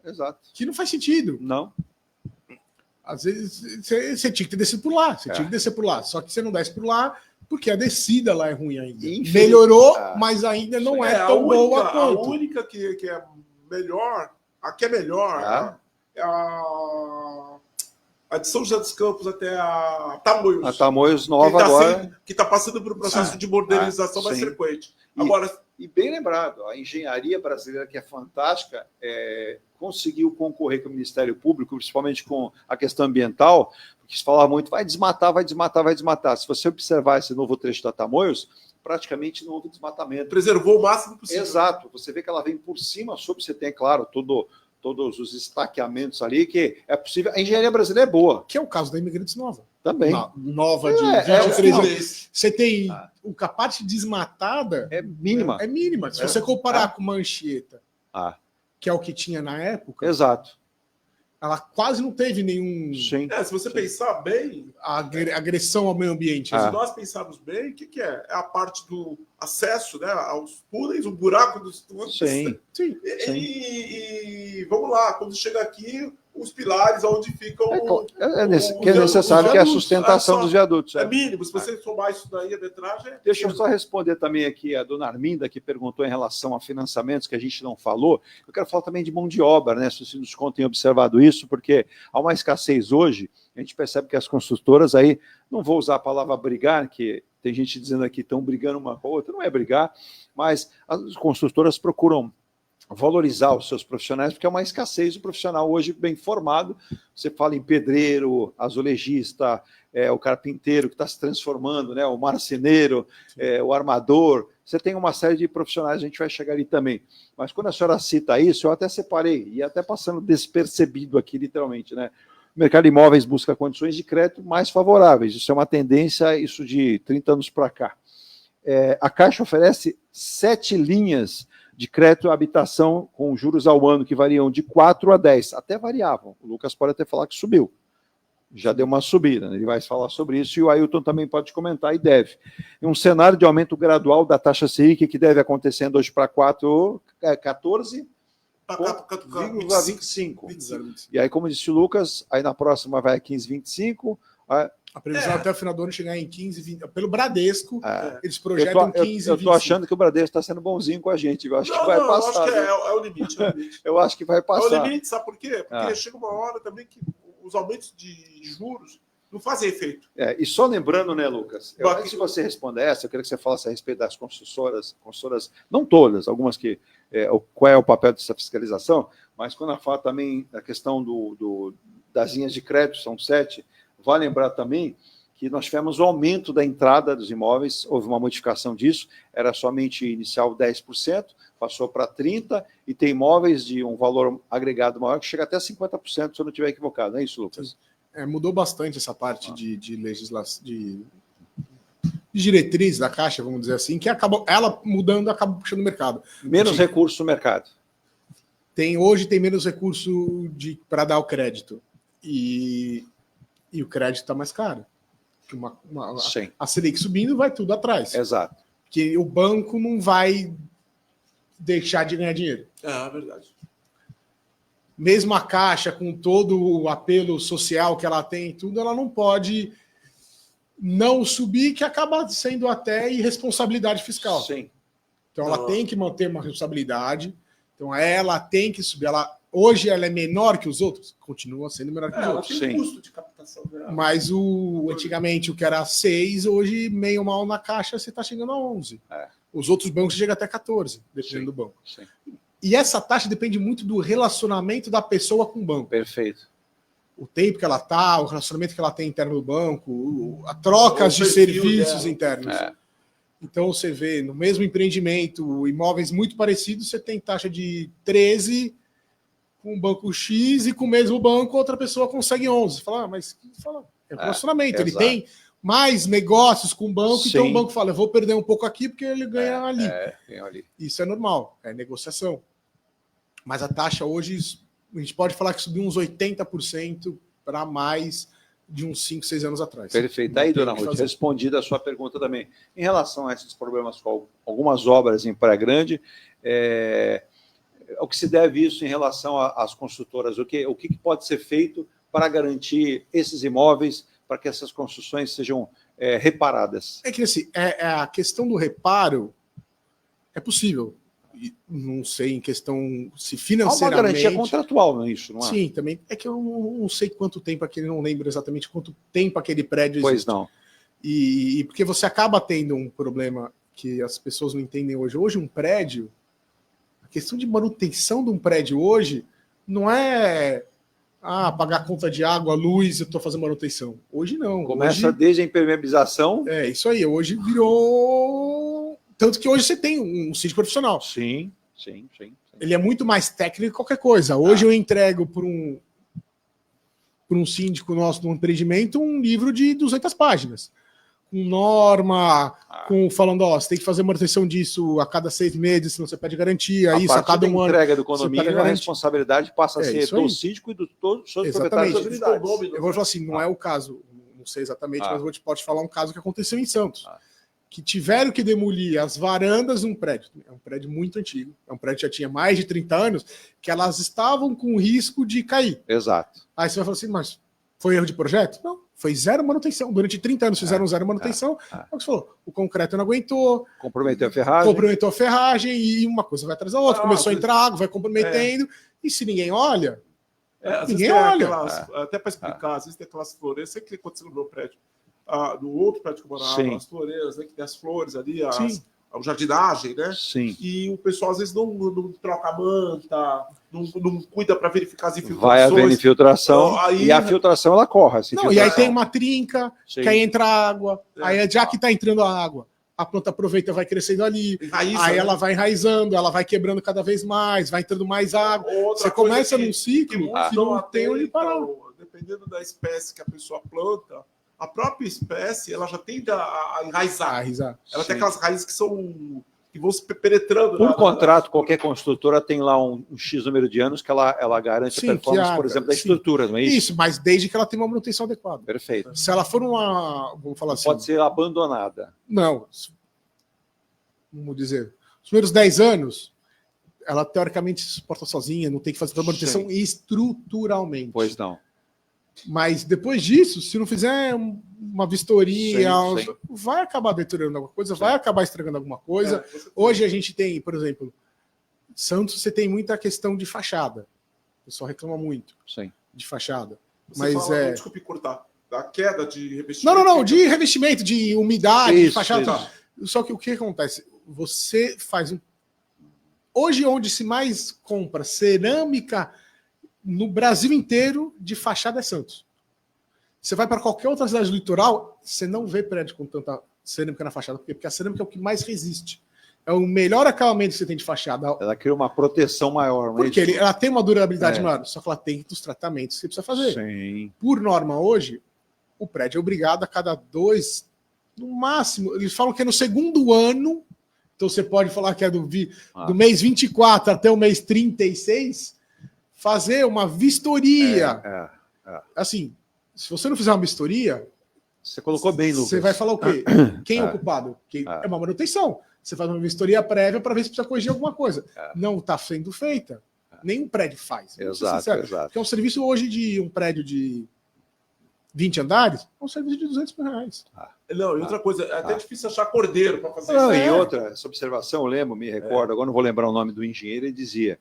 Exato. Que não faz sentido. Não. Às vezes você tinha que ter descido por lá, tinha que descer por lá. Só que você não desce por lá porque a descida lá é ruim ainda. Melhorou, mas ainda não é tão boa quanto. A única que é melhor, a que é melhor, é a a de São José dos Campos até a Tamoios. A Tamoios nova agora. Que está passando por um processo de modernização mais sim. frequente. Agora, e bem lembrado, a engenharia brasileira, que é fantástica, conseguiu concorrer com o Ministério Público, principalmente com a questão ambiental, porque se falava muito, vai desmatar, vai desmatar, vai desmatar. Se você observar esse novo trecho da Tamoios, praticamente não houve desmatamento. Preservou o máximo possível. Exato. Você vê que ela vem por cima, sobre você tem, claro, todos os estaqueamentos ali, que é possível. A engenharia brasileira é boa. Que é o caso da Imigrantes Nova. Também. Nova de 23 anos. Você tem a parte desmatada... É mínima. É mínima. Se você comparar com uma Anchieta, que é o que tinha na época... Exato. Ela quase não teve nenhum... Sim. Se você pensar bem... agressão ao meio ambiente. Se nós pensarmos bem, o que é? É a parte do acesso, né, aos túneis, o buraco dos túneis. Sim. E vamos lá, quando chega aqui, os pilares onde ficam... É necessário, que é a sustentação dos viadutos. É mínimo. Se você somar isso daí, a metragem... Deixa eu só responder também aqui a dona Arminda, que perguntou em relação a financiamentos, que a gente não falou. Eu quero falar também de mão de obra, né? Se vocês nos contem observado isso, porque há uma escassez hoje, a gente percebe que as construtoras aí, não vou usar a palavra brigar, que tem gente dizendo aqui, estão brigando uma com a outra, não é brigar, mas as construtoras procuram valorizar os seus profissionais, porque é uma escassez do profissional hoje bem formado. Você fala em pedreiro, azulejista, o carpinteiro que está se transformando, né, o marceneiro, o armador. Você tem uma série de profissionais, a gente vai chegar ali também. Mas quando a senhora cita isso, eu até separei, e até passando despercebido aqui, literalmente, né? O mercado de imóveis busca condições de crédito mais favoráveis. Isso é uma tendência, isso de 30 anos para cá. A Caixa oferece 7 linhas de crédito à habitação com juros ao ano que variam de 4 a 10. Até variavam. O Lucas pode até falar que subiu. Já deu uma subida, né? Ele vai falar sobre isso e o Ailton também pode comentar e deve. Em um cenário de aumento gradual da taxa Selic, que deve acontecendo hoje para 14,25. E aí, como disse o Lucas, aí na próxima vai a 15,25. A previsão até o final do ano chegar em 15, 20. Pelo Bradesco, eles projetam 15, eu estou achando que o Bradesco está sendo bonzinho com a gente. Eu acho que vai passar. Eu acho que é o limite. Eu acho que vai passar. É o limite, sabe por quê? Porque chega uma hora também que os aumentos de juros não fazem efeito. E só lembrando, né, Lucas? Antes de você responder essa, eu queria que você falasse a respeito das construtoras, não todas, algumas que... qual é o papel dessa fiscalização, mas quando ela fala também da questão das linhas de crédito, são 7, vale lembrar também que nós tivemos o aumento da entrada dos imóveis, houve uma modificação disso, era somente inicial 10%, passou para 30%, e tem imóveis de um valor agregado maior que chega até 50%, se eu não estiver equivocado, não é isso, Lucas? Mudou bastante essa parte de legislação, de diretriz da Caixa, vamos dizer assim, que ela mudando acaba puxando o mercado. Menos recurso no mercado. Hoje tem menos recurso para dar o crédito. E o crédito está mais caro. A Selic subindo, vai tudo atrás. Exato. Porque o banco não vai deixar de ganhar dinheiro. É verdade. Mesmo a Caixa, com todo o apelo social que ela tem e tudo, ela não pode não subir, que acaba sendo até irresponsabilidade fiscal. Sim. Então ela tem que manter uma responsabilidade. Então ela tem que subir. Hoje ela é menor que os outros? Continua sendo menor que os outros. Tem custo de captação. Mas antigamente o que era 6, hoje meio mal na Caixa você está chegando a 11. Os outros bancos chegam até 14, dependendo do banco. Sim. E essa taxa depende muito do relacionamento da pessoa com o banco. Perfeito. O tempo que ela está, o relacionamento que ela tem interno do banco, a trocas de serviços internos. Então você vê, no mesmo empreendimento, imóveis muito parecidos, você tem taxa de 13 com o banco X e com o mesmo banco outra pessoa consegue 11. Mas é um relacionamento. Ele tem mais negócios com o banco, então o banco fala, eu vou perder um pouco aqui porque ele ganha ali. Isso é normal, é negociação. Mas a taxa hoje, a gente pode falar que subiu uns 80% para mais de uns 5, 6 anos atrás. Perfeito. Aí, dona Ruth, respondida a sua pergunta também. Em relação a esses problemas com algumas obras em Praia Grande, o que se deve isso em relação às construtoras? O que pode ser feito para garantir esses imóveis, para que essas construções sejam reparadas? É que assim, a questão do reparo é possível. não sei em questão se Há uma financeiramente... garantia contratual, não é isso? Não é? Sim, também. É que eu não sei quanto tempo aquele, não lembro exatamente quanto tempo aquele prédio Pois existe. não. E porque você acaba tendo um problema que as pessoas não entendem hoje. Hoje, um prédio, a questão de manutenção de um prédio hoje não é pagar conta de água, luz, eu estou fazendo manutenção. Hoje não. Começa hoje, desde a impermeabilização. É, isso aí. Hoje virou... Tanto que hoje você tem um síndico profissional. Sim. Ele é muito mais técnico que qualquer coisa. Hoje eu entrego por um síndico nosso de um empreendimento um livro de 200 páginas. Com norma, falando, você tem que fazer manutenção disso a cada 6 meses, senão você pede garantia, isso a cada um ano. A entrega do condomínio, a responsabilidade passa a ser do síndico e do todos os proprietários das unidades. Eu vou falar assim, não é o caso, não sei exatamente, mas eu posso te falar um caso que aconteceu em Santos. Que tiveram que demolir as varandas de um prédio. É um prédio muito antigo, é um prédio que já tinha mais de 30 anos, que elas estavam com risco de cair. Exato. Aí você vai falar assim, mas foi erro de projeto? Não, foi zero manutenção. Durante 30 anos fizeram zero manutenção. É o que você falou, o concreto não aguentou. Comprometeu a ferragem. E uma coisa vai atrás da outra. Começou a entrar água, vai comprometendo. E se ninguém olha, ninguém olha. Até para explicar, às vezes tem aquelas floreiras, sei que aconteceu no meu prédio, no outro prédio que eu morava, as floreiras, né, que tem as flores ali, a jardinagem, né? Sim. E o pessoal às vezes não troca a manta, não cuida para verificar as infiltrações. Vai haver infiltração e a filtração ela corre. E aí tem uma trinca, que aí entra água, aí já que está entrando a água, a planta aproveita, vai crescendo ali, aí ela vai enraizando, ela vai quebrando cada vez mais, vai entrando mais água. Você começa num ciclo que não tem onde parar. Dependendo da espécie que a pessoa planta, a própria espécie ela já tende a enraizar. Ela tem aquelas raízes que vão se penetrando. Por contrato, qualquer construtora tem lá um X número de anos que ela garante a performance, por exemplo, da estrutura, não é isso? Isso, mas desde que ela tenha uma manutenção adequada. Perfeito. Se ela for vamos falar assim... Pode ser abandonada. Não. Vamos dizer, os primeiros 10 anos, ela teoricamente se suporta sozinha, não tem que fazer toda a manutenção estruturalmente. Pois não. Mas depois disso, se não fizer uma vistoria, vai acabar deteriorando alguma coisa, vai acabar estragando alguma coisa. Hoje a gente tem, por exemplo, Santos, você tem muita questão de fachada. O pessoal reclama muito de fachada. Você fala, desculpe cortar, da queda de revestimento. Não, de revestimento, de umidade, de fachada. Só que o que acontece? Você faz Hoje, onde se mais compra cerâmica no Brasil inteiro de fachada é Santos. Você vai para qualquer outra cidade do litoral, você não vê prédio com tanta cerâmica na fachada, porque a cerâmica é o que mais resiste. É o melhor acabamento que você tem de fachada. Ela cria uma proteção maior. Porque ela tem uma durabilidade maior, só que ela tem os tratamentos que você precisa fazer. Sim. Por norma, hoje, o prédio é obrigado a cada 2, no máximo, eles falam que é no segundo ano, então você pode falar que é do mês 24 até o mês 36, fazer uma vistoria. Assim, se você não fizer uma vistoria... Você colocou bem, Lucas. Você vai falar o quê? Quem é o culpado? É uma manutenção. Você faz uma vistoria prévia para ver se precisa corrigir alguma coisa. Não está sendo feita. Nenhum prédio faz. Exato. Porque é um serviço hoje de um prédio de 20 andares, é um serviço de R$200 mil. Não, e outra coisa, é até difícil achar cordeiro para fazer isso. E outra, essa observação, eu lembro, me recordo, agora não vou lembrar o nome do engenheiro, ele dizia...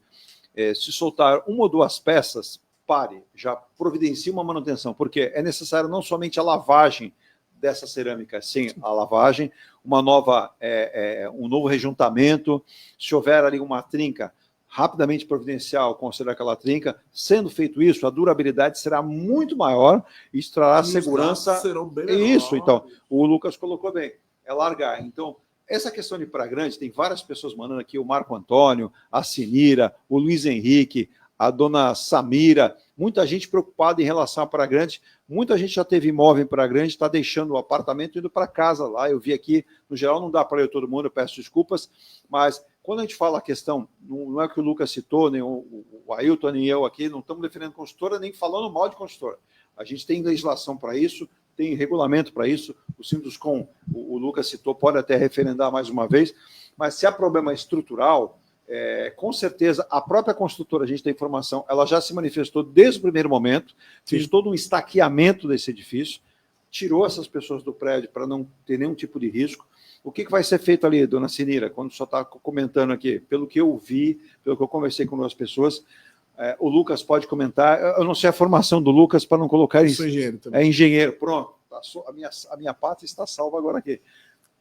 se soltar uma ou duas peças, pare, já providencie uma manutenção, porque é necessário não somente a lavagem dessa cerâmica, sim, a lavagem, um novo rejuntamento, se houver ali uma trinca, rapidamente providenciar, considerar aquela trinca. Sendo feito isso, a durabilidade será muito maior e trará segurança. Serão bem menor. Isso, então, o Lucas colocou bem, é largar. Então, essa questão de Praia Grande, tem várias pessoas mandando aqui, o Marco Antônio, a Sinira, o Luiz Henrique, a dona Samira, muita gente preocupada em relação à Praia Grande, muita gente já teve imóvel em Praia Grande, está deixando o apartamento e indo para casa lá, eu vi aqui, no geral não dá para ler todo mundo, eu peço desculpas, mas quando a gente fala a questão, não é o que o Lucas citou, nem o Ailton, nem eu aqui, não estamos defendendo consultora, nem falando mal de consultora, a gente tem legislação para isso, tem regulamento para isso, o Sinduscom, o Lucas citou, pode até referendar mais uma vez, mas se há problema estrutural, com certeza a própria construtora, a gente tem informação, ela já se manifestou desde o primeiro momento, fez todo um estaqueamento desse edifício, tirou essas pessoas do prédio para não ter nenhum tipo de risco. O que vai ser feito ali, dona Sinira, quando o senhor está comentando aqui? Pelo que eu vi, pelo que eu conversei com as pessoas, o Lucas pode comentar. Eu não sei a formação do Lucas para não colocar isso. Sou engenheiro também. É engenheiro, pronto. A minha pátria está salva agora aqui.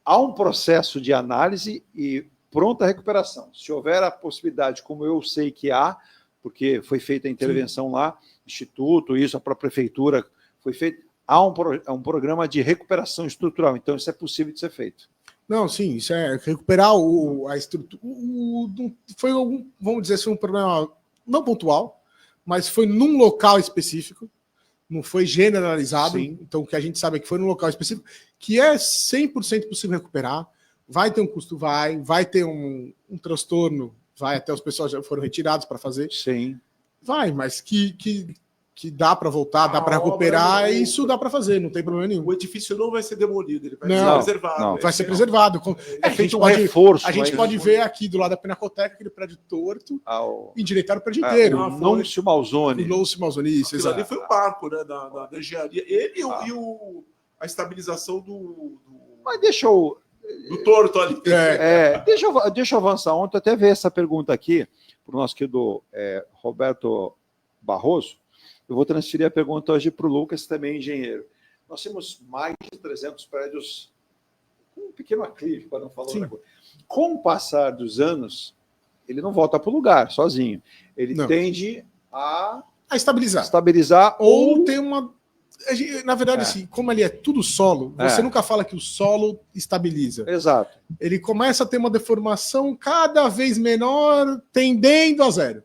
Há um processo de análise e pronta recuperação. Se houver a possibilidade, como eu sei que há, porque foi feita a intervenção lá, Instituto, isso, a própria prefeitura foi feito, há um programa de recuperação estrutural. Então, isso é possível de ser feito. Não, sim, isso é recuperar a estrutura. Foi vamos dizer assim, um problema não pontual, mas foi num local específico, não foi generalizado. Sim. Então, o que a gente sabe é que foi num local específico, que é 100% possível recuperar. Vai ter um custo, vai ter um transtorno, vai, até os pessoal já foram retirados para fazer. Sim. Vai, mas que dá para voltar, dá para recuperar, isso dá para fazer, não tem problema nenhum. O edifício não vai ser demolido, ele vai Não, ser preservado. não. Vai ser preservado. É feito um reforço. A gente pode ver aqui do lado da Pinacoteca, aquele prédio torto, endireitar o prédio inteiro. O Nôncio Malzone. O Nôncio Malzone, isso, Aquilo ali exato. foi o marco, né, da engenharia. Ele e a estabilização Mas deixa eu... do torto ali. Deixa eu avançar. Ontem eu até vi essa pergunta aqui para o nosso querido Roberto Barroso. Eu vou transferir a pergunta hoje para o Lucas, também engenheiro. Nós temos mais de 300 prédios com um pequeno aclive, para não falar outra coisa. Com o passar dos anos, ele não volta para o lugar sozinho. Ele tende a estabilizar ou tem uma... Na verdade, assim, como ali é tudo solo, você nunca fala que o solo estabiliza. Exato. Ele começa a ter uma deformação cada vez menor, tendendo a zero.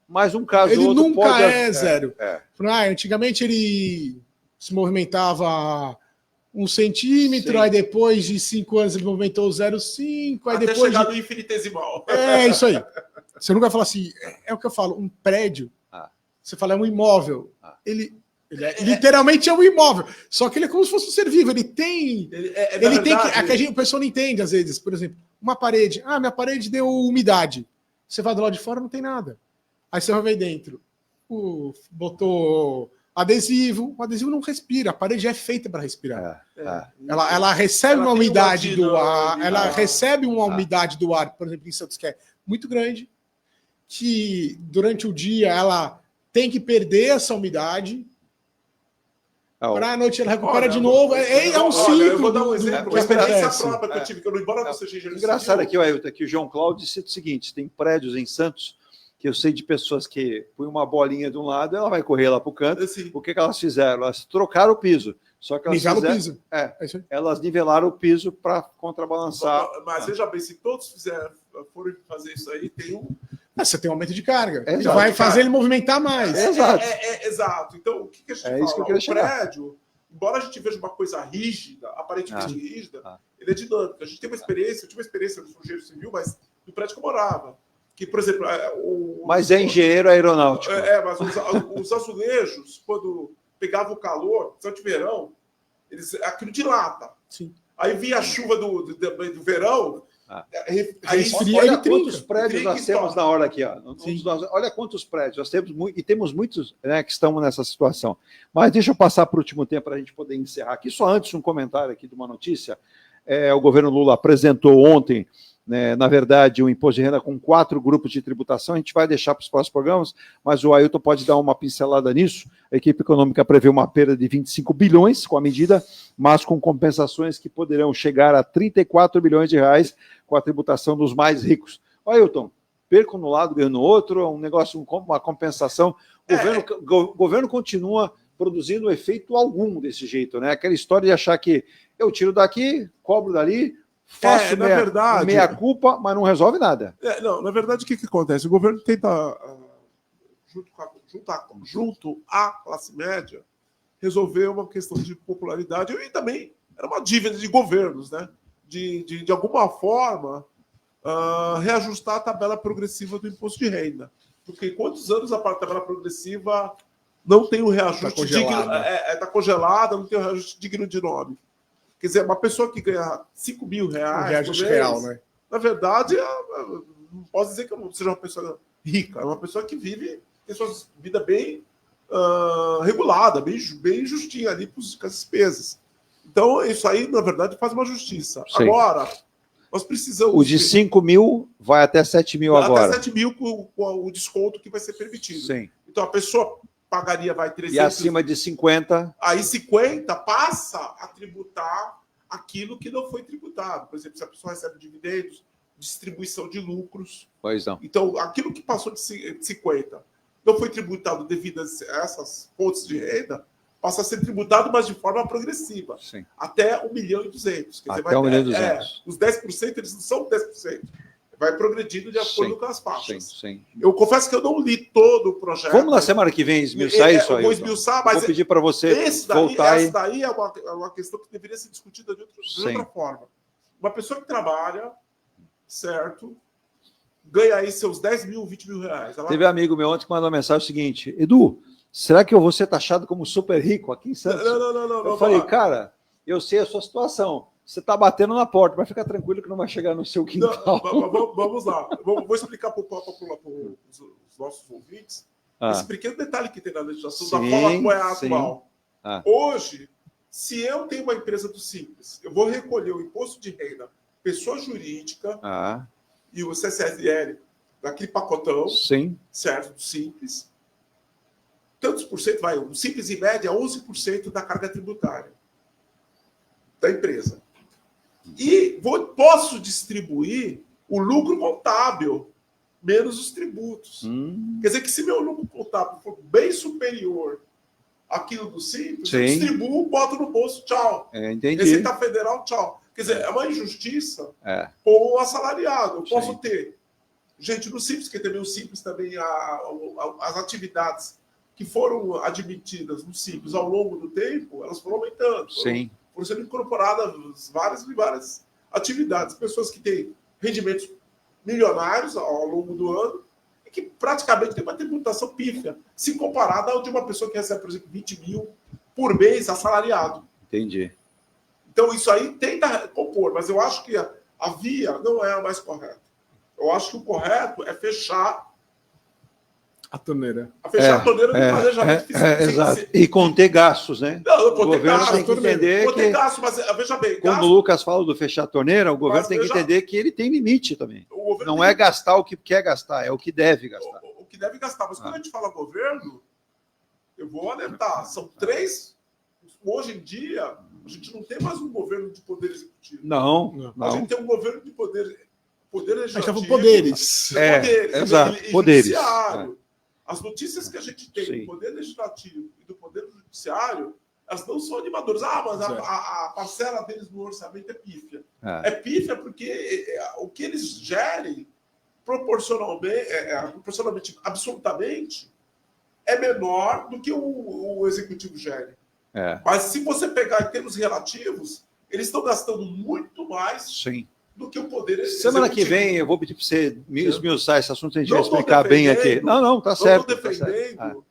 Mas um caso ele outro nunca pode... é zero. Antigamente ele se movimentava 1 centímetro, aí depois de 5 anos ele movimentou 0,5, aí até depois chegar no infinitesimal. É isso aí. Você nunca fala assim, é o que eu falo, um prédio, você fala é um imóvel. Ele literalmente é um imóvel, só que ele é como se fosse um ser vivo, ele tem... Ele tem que... O pessoal não entende às vezes, por exemplo, uma parede, minha parede deu umidade. Você vai do lado de fora, não tem nada. Aí você vai ver dentro, botou adesivo, o adesivo não respira, a parede é feita para respirar. Ela recebe uma umidade do ar, ela recebe uma umidade do ar, por exemplo, em Santos, que é muito grande, que durante o dia ela tem que perder essa umidade, para a noite ela recupera de novo. É um ciclo. Eu vou dar um exemplo, uma experiência própria que eu tive, que eu, embora não seja engenheiro engraçado aqui o João Cláudio disse o seguinte: tem prédios em Santos que eu sei de pessoas que põem uma bolinha de um lado, ela vai correr lá para o canto. O que elas fizeram? Elas trocaram o piso. Só que elas nivelaram o piso. Elas nivelaram o piso para contrabalançar. Mas veja bem, se todos forem fazer isso aí, tem um... Você tem um aumento de carga. Vai fazer ele movimentar mais. Exato. Então, o que a gente fala? Isso que eu queria chegar. Prédio, embora a gente veja uma coisa rígida, aparentemente rígida, ele é dinâmico. A gente tem uma experiência, eu tive uma experiência no engenheiro civil, mas no prédio que eu morava. Que, por exemplo... Mas é engenheiro aeronáutico. Mas os azulejos, quando pegava o calor, só de verão, aquilo dilata. Sim. Aí vinha a chuva do verão... Olha quantos prédios nós temos na hora aqui. Olha quantos prédios nós temos, e temos muitos, né, que estão nessa situação. Mas deixa eu passar para o último tempo para a gente poder encerrar aqui. Só antes um comentário aqui de uma notícia. O governo Lula apresentou ontem, né, na verdade, o imposto de renda com 4 grupos de tributação. A gente vai deixar para os próximos programas, mas o Ailton pode dar uma pincelada nisso. A equipe econômica prevê uma perda de 25 bilhões com a medida, mas com compensações que poderão chegar a 34 bilhões de reais com a tributação dos mais ricos. Ailton, perco no lado, ganho no outro, um negócio, uma compensação. O governo continua produzindo efeito algum desse jeito, né? Aquela história de achar que eu tiro daqui, cobro dali, faço meia culpa, mas não resolve nada. Na verdade, o que acontece? O governo tenta, junto à classe média, resolver uma questão de popularidade e também era uma dívida de governos, né? De alguma forma, reajustar a tabela progressiva do imposto de renda. Porque quantos anos a tabela progressiva não tem um reajuste digno? Está congelada, não tem um reajuste digno de nome. Quer dizer, uma pessoa que ganha 5 mil reais. Um reajuste real, né? Na verdade, não posso dizer que eu não seja uma pessoa rica, é uma pessoa que tem sua vida bem regulada, bem justinha ali com as despesas. Então, isso aí, na verdade, faz uma justiça. Sim. Agora, nós precisamos... O de 5 mil vai até 7 mil agora. Até 7 mil com o desconto que vai ser permitido. Sim. Então, a pessoa pagaria, 300... E acima de 50... Aí 50 passa a tributar aquilo que não foi tributado. Por exemplo, se a pessoa recebe dividendos, distribuição de lucros. Pois não. Então, aquilo que passou de 50 não foi tributado devido a essas fontes de renda, passa a ser tributado, mas de forma progressiva. Sim. Até 1,2 milhão. Até 1,2 milhão. Os 10%, eles não são 10%. Vai progredindo de acordo com as faixas. Sim. Eu confesso que eu não li todo o projeto. Vamos na semana que vem esmiuçar isso aí. Eu vou esmiuçar, mas vou pedir para você voltar essa daí é uma questão que deveria ser discutida de outra forma. Uma pessoa que trabalha, certo, ganha aí seus 10 mil, 20 mil reais. Teve um amigo meu ontem que mandou uma mensagem seguinte: Edu, será que eu vou ser taxado como super rico aqui em Santos? Não. Eu falei, cara, eu sei a sua situação. Você está batendo na porta, mas fica tranquilo que não vai chegar no seu quintal. Vamos lá. Vou explicar para os nossos ouvintes esse pequeno detalhe que tem na legislação, da forma como é a atual. Hoje, se eu tenho uma empresa do Simples, eu vou recolher o imposto de renda, pessoa jurídica e o CCSL daquele pacotão, certo, do Simples. Tantos por cento vai, o Simples em média 11% da carga tributária da empresa. E posso distribuir o lucro contábil menos os tributos. Quer dizer que se meu lucro contábil for bem superior àquilo do Simples, eu distribuo, boto no bolso, tchau. Entendi. Receita Federal, tchau. Quer dizer, é uma injustiça com o assalariado. Eu posso ter gente no Simples, que também o Simples também, as atividades que foram admitidas no Simples ao longo do tempo, elas foram aumentando. Foram sendo incorporadas várias atividades. Pessoas que têm rendimentos milionários ao longo do ano e que praticamente têm uma tributação pífia, se comparada ao de uma pessoa que recebe, por exemplo, 20 mil por mês assalariado. Entendi. Então, isso aí tenta compor, mas eu acho que a via não é a mais correta. Eu acho que o correto é fechar a torneira. A torneira de planejamento fiscal. Exato. E conter gastos, né? Não, o governo tem que entender que... gasto, mas veja bem... Quando o Lucas fala do fechar a torneira, o governo tem que entender que ele tem limite também. Não é gastar o que quer gastar, é o que deve gastar. O que deve gastar. Mas quando a gente fala governo, eu vou alertar. São 3... Hoje em dia, a gente não tem mais um governo de poder executivo. Não. A gente tem um governo de poder legislativo. Poderes. Exato. E poderes. Judiciário. As notícias que a gente tem do Poder Legislativo e do Poder Judiciário, elas não são animadoras. Mas a parcela deles no orçamento é pífia. É pífia porque o que eles gerem proporcionalmente, absolutamente, é menor do que o Executivo gere. Mas se você pegar em termos relativos, eles estão gastando muito mais do que o poder executivo. Semana que vem eu vou pedir para você esmiuçar esse assunto, a gente vai explicar bem aqui. Não, tá certo. Não estou defendendo.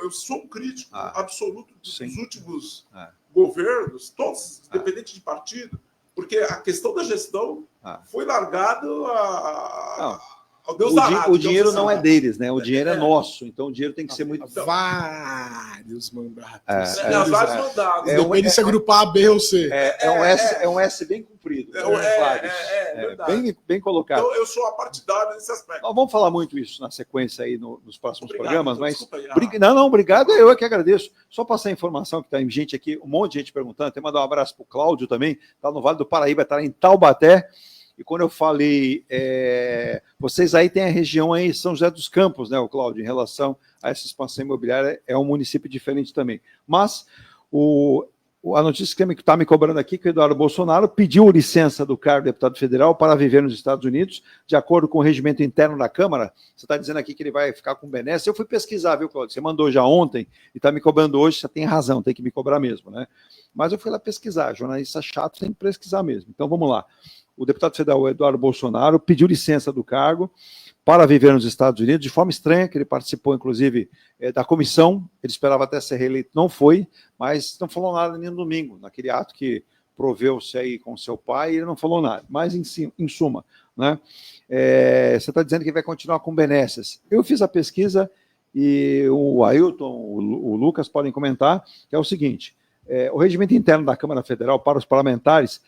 Eu sou um crítico absoluto dos últimos governos, todos, independente de partido, porque a questão da gestão foi largada ao Deus danado. O dinheiro não é deles, né? O dinheiro é nosso, então o dinheiro tem que ser muito... Vários mandatos. Vários mandatos. Depende se é grupo A, B ou C. É um S bem comprido. Bem colocado. Então eu sou apartidário nesse aspecto. Nós vamos falar muito isso na sequência aí nos próximos programas, mas... Não, obrigado, eu é que agradeço. Só passar a informação que está em gente aqui, um monte de gente perguntando, até mandar um abraço para o Cláudio também, está no Vale do Paraíba, está em Taubaté. E quando eu falei, vocês aí têm a região aí, São José dos Campos, né, o Cláudio, em relação a essa expansão imobiliária, é um município diferente também. Mas a notícia que está me cobrando aqui, que o Eduardo Bolsonaro pediu licença do cargo de deputado federal para viver nos Estados Unidos, de acordo com o regimento interno da Câmara. Você está dizendo aqui que ele vai ficar com benesse. Eu fui pesquisar, viu, Cláudio? Você mandou já ontem e está me cobrando hoje, você tem razão, tem que me cobrar mesmo, né? Mas eu fui lá pesquisar, jornalista chato tem que pesquisar mesmo. Então vamos lá. O deputado federal Eduardo Bolsonaro pediu licença do cargo para viver nos Estados Unidos, de forma estranha, que ele participou, inclusive, da comissão, ele esperava até ser reeleito, não foi, mas não falou nada nem no domingo, naquele ato que proveu-se aí com seu pai, ele não falou nada. Mas, em suma, né, você está dizendo que vai continuar com benesses. Eu fiz a pesquisa e o Ailton, o Lucas podem comentar, que é o seguinte, O regimento interno da Câmara Federal para os parlamentares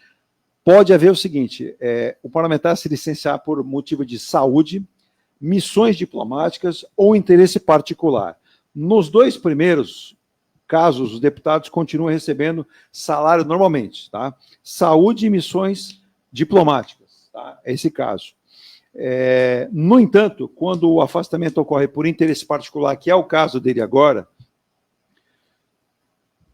pode haver o seguinte, o parlamentar se licenciar por motivo de saúde, missões diplomáticas ou interesse particular. Nos 2 primeiros casos, os deputados continuam recebendo salário normalmente, tá? Saúde e missões diplomáticas, tá? É esse caso. No entanto, quando o afastamento ocorre por interesse particular, que é o caso dele agora,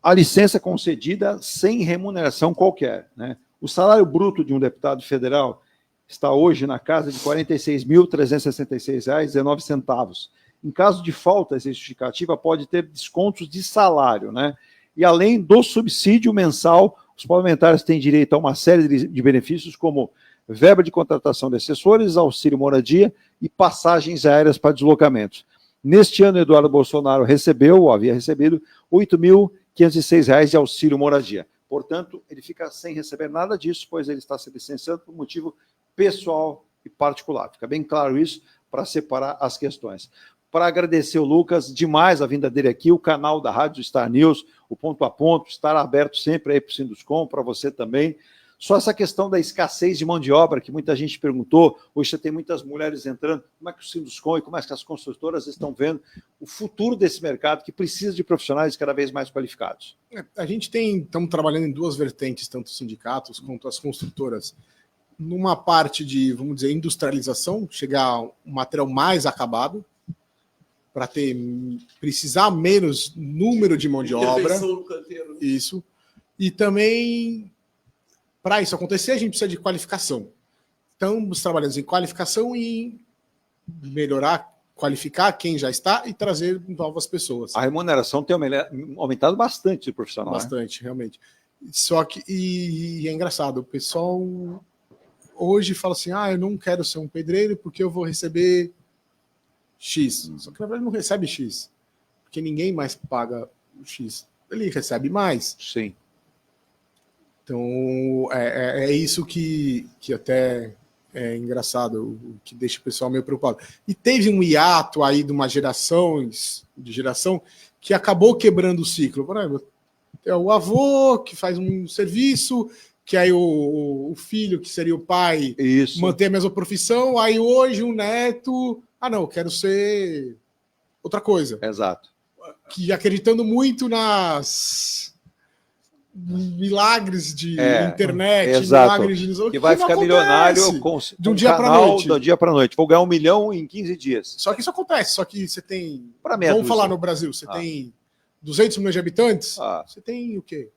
a licença é concedida sem remuneração qualquer, né? O salário bruto de um deputado federal está hoje na casa de R$ 46.366,19. Em caso de falta justificativa, pode ter descontos de salário, né? E além do subsídio mensal, os parlamentares têm direito a uma série de benefícios, como verba de contratação de assessores, auxílio moradia e passagens aéreas para deslocamentos. Neste ano, Eduardo Bolsonaro havia recebido R$ 8.506 de auxílio moradia. Portanto, ele fica sem receber nada disso, pois ele está se licenciando por motivo pessoal e particular. Fica bem claro isso, para separar as questões. Para agradecer o Lucas, demais a vinda dele aqui, o canal da Rádio Star News, o Ponto a Ponto, estará aberto sempre aí para o Sinduscom, para você também. Só essa questão da escassez de mão de obra, que muita gente perguntou, hoje você tem muitas mulheres entrando, como é que o Sinduscom e como é que as construtoras estão vendo o futuro desse mercado, que precisa de profissionais cada vez mais qualificados? A gente estamos trabalhando em 2 vertentes, tanto os sindicatos quanto as construtoras. Numa parte de, vamos dizer, industrialização, chegar um material mais acabado, para precisar menos número de mão de obra. No canteiro. Isso. E também, para isso acontecer, a gente precisa de qualificação. Estamos trabalhando em qualificação e melhorar, qualificar quem já está e trazer novas pessoas. A remuneração tem aumentado bastante de profissional. Bastante, realmente. Só que, e é engraçado, o pessoal hoje fala assim, eu não quero ser um pedreiro porque eu vou receber X. Só que na verdade não recebe X, porque ninguém mais paga o X. Ele recebe mais. Sim. Então é isso que até é engraçado, o que deixa o pessoal meio preocupado. E teve um hiato aí de uma geração que acabou quebrando o ciclo. Por exemplo, é o avô que faz um serviço, que aí o filho, que seria o pai, mantém a mesma profissão, aí hoje o neto... não, eu quero ser outra coisa. Exato. Que acreditando muito nas milagres de internet, exato. Milagres de... que vai ficar milionário de um dia para noite. Do dia para noite. Vou ganhar 1 milhão em 15 dias. Só que isso acontece. Só que você tem... Vamos falar no Brasil. Você tem 200 milhões de habitantes. Você tem o quê?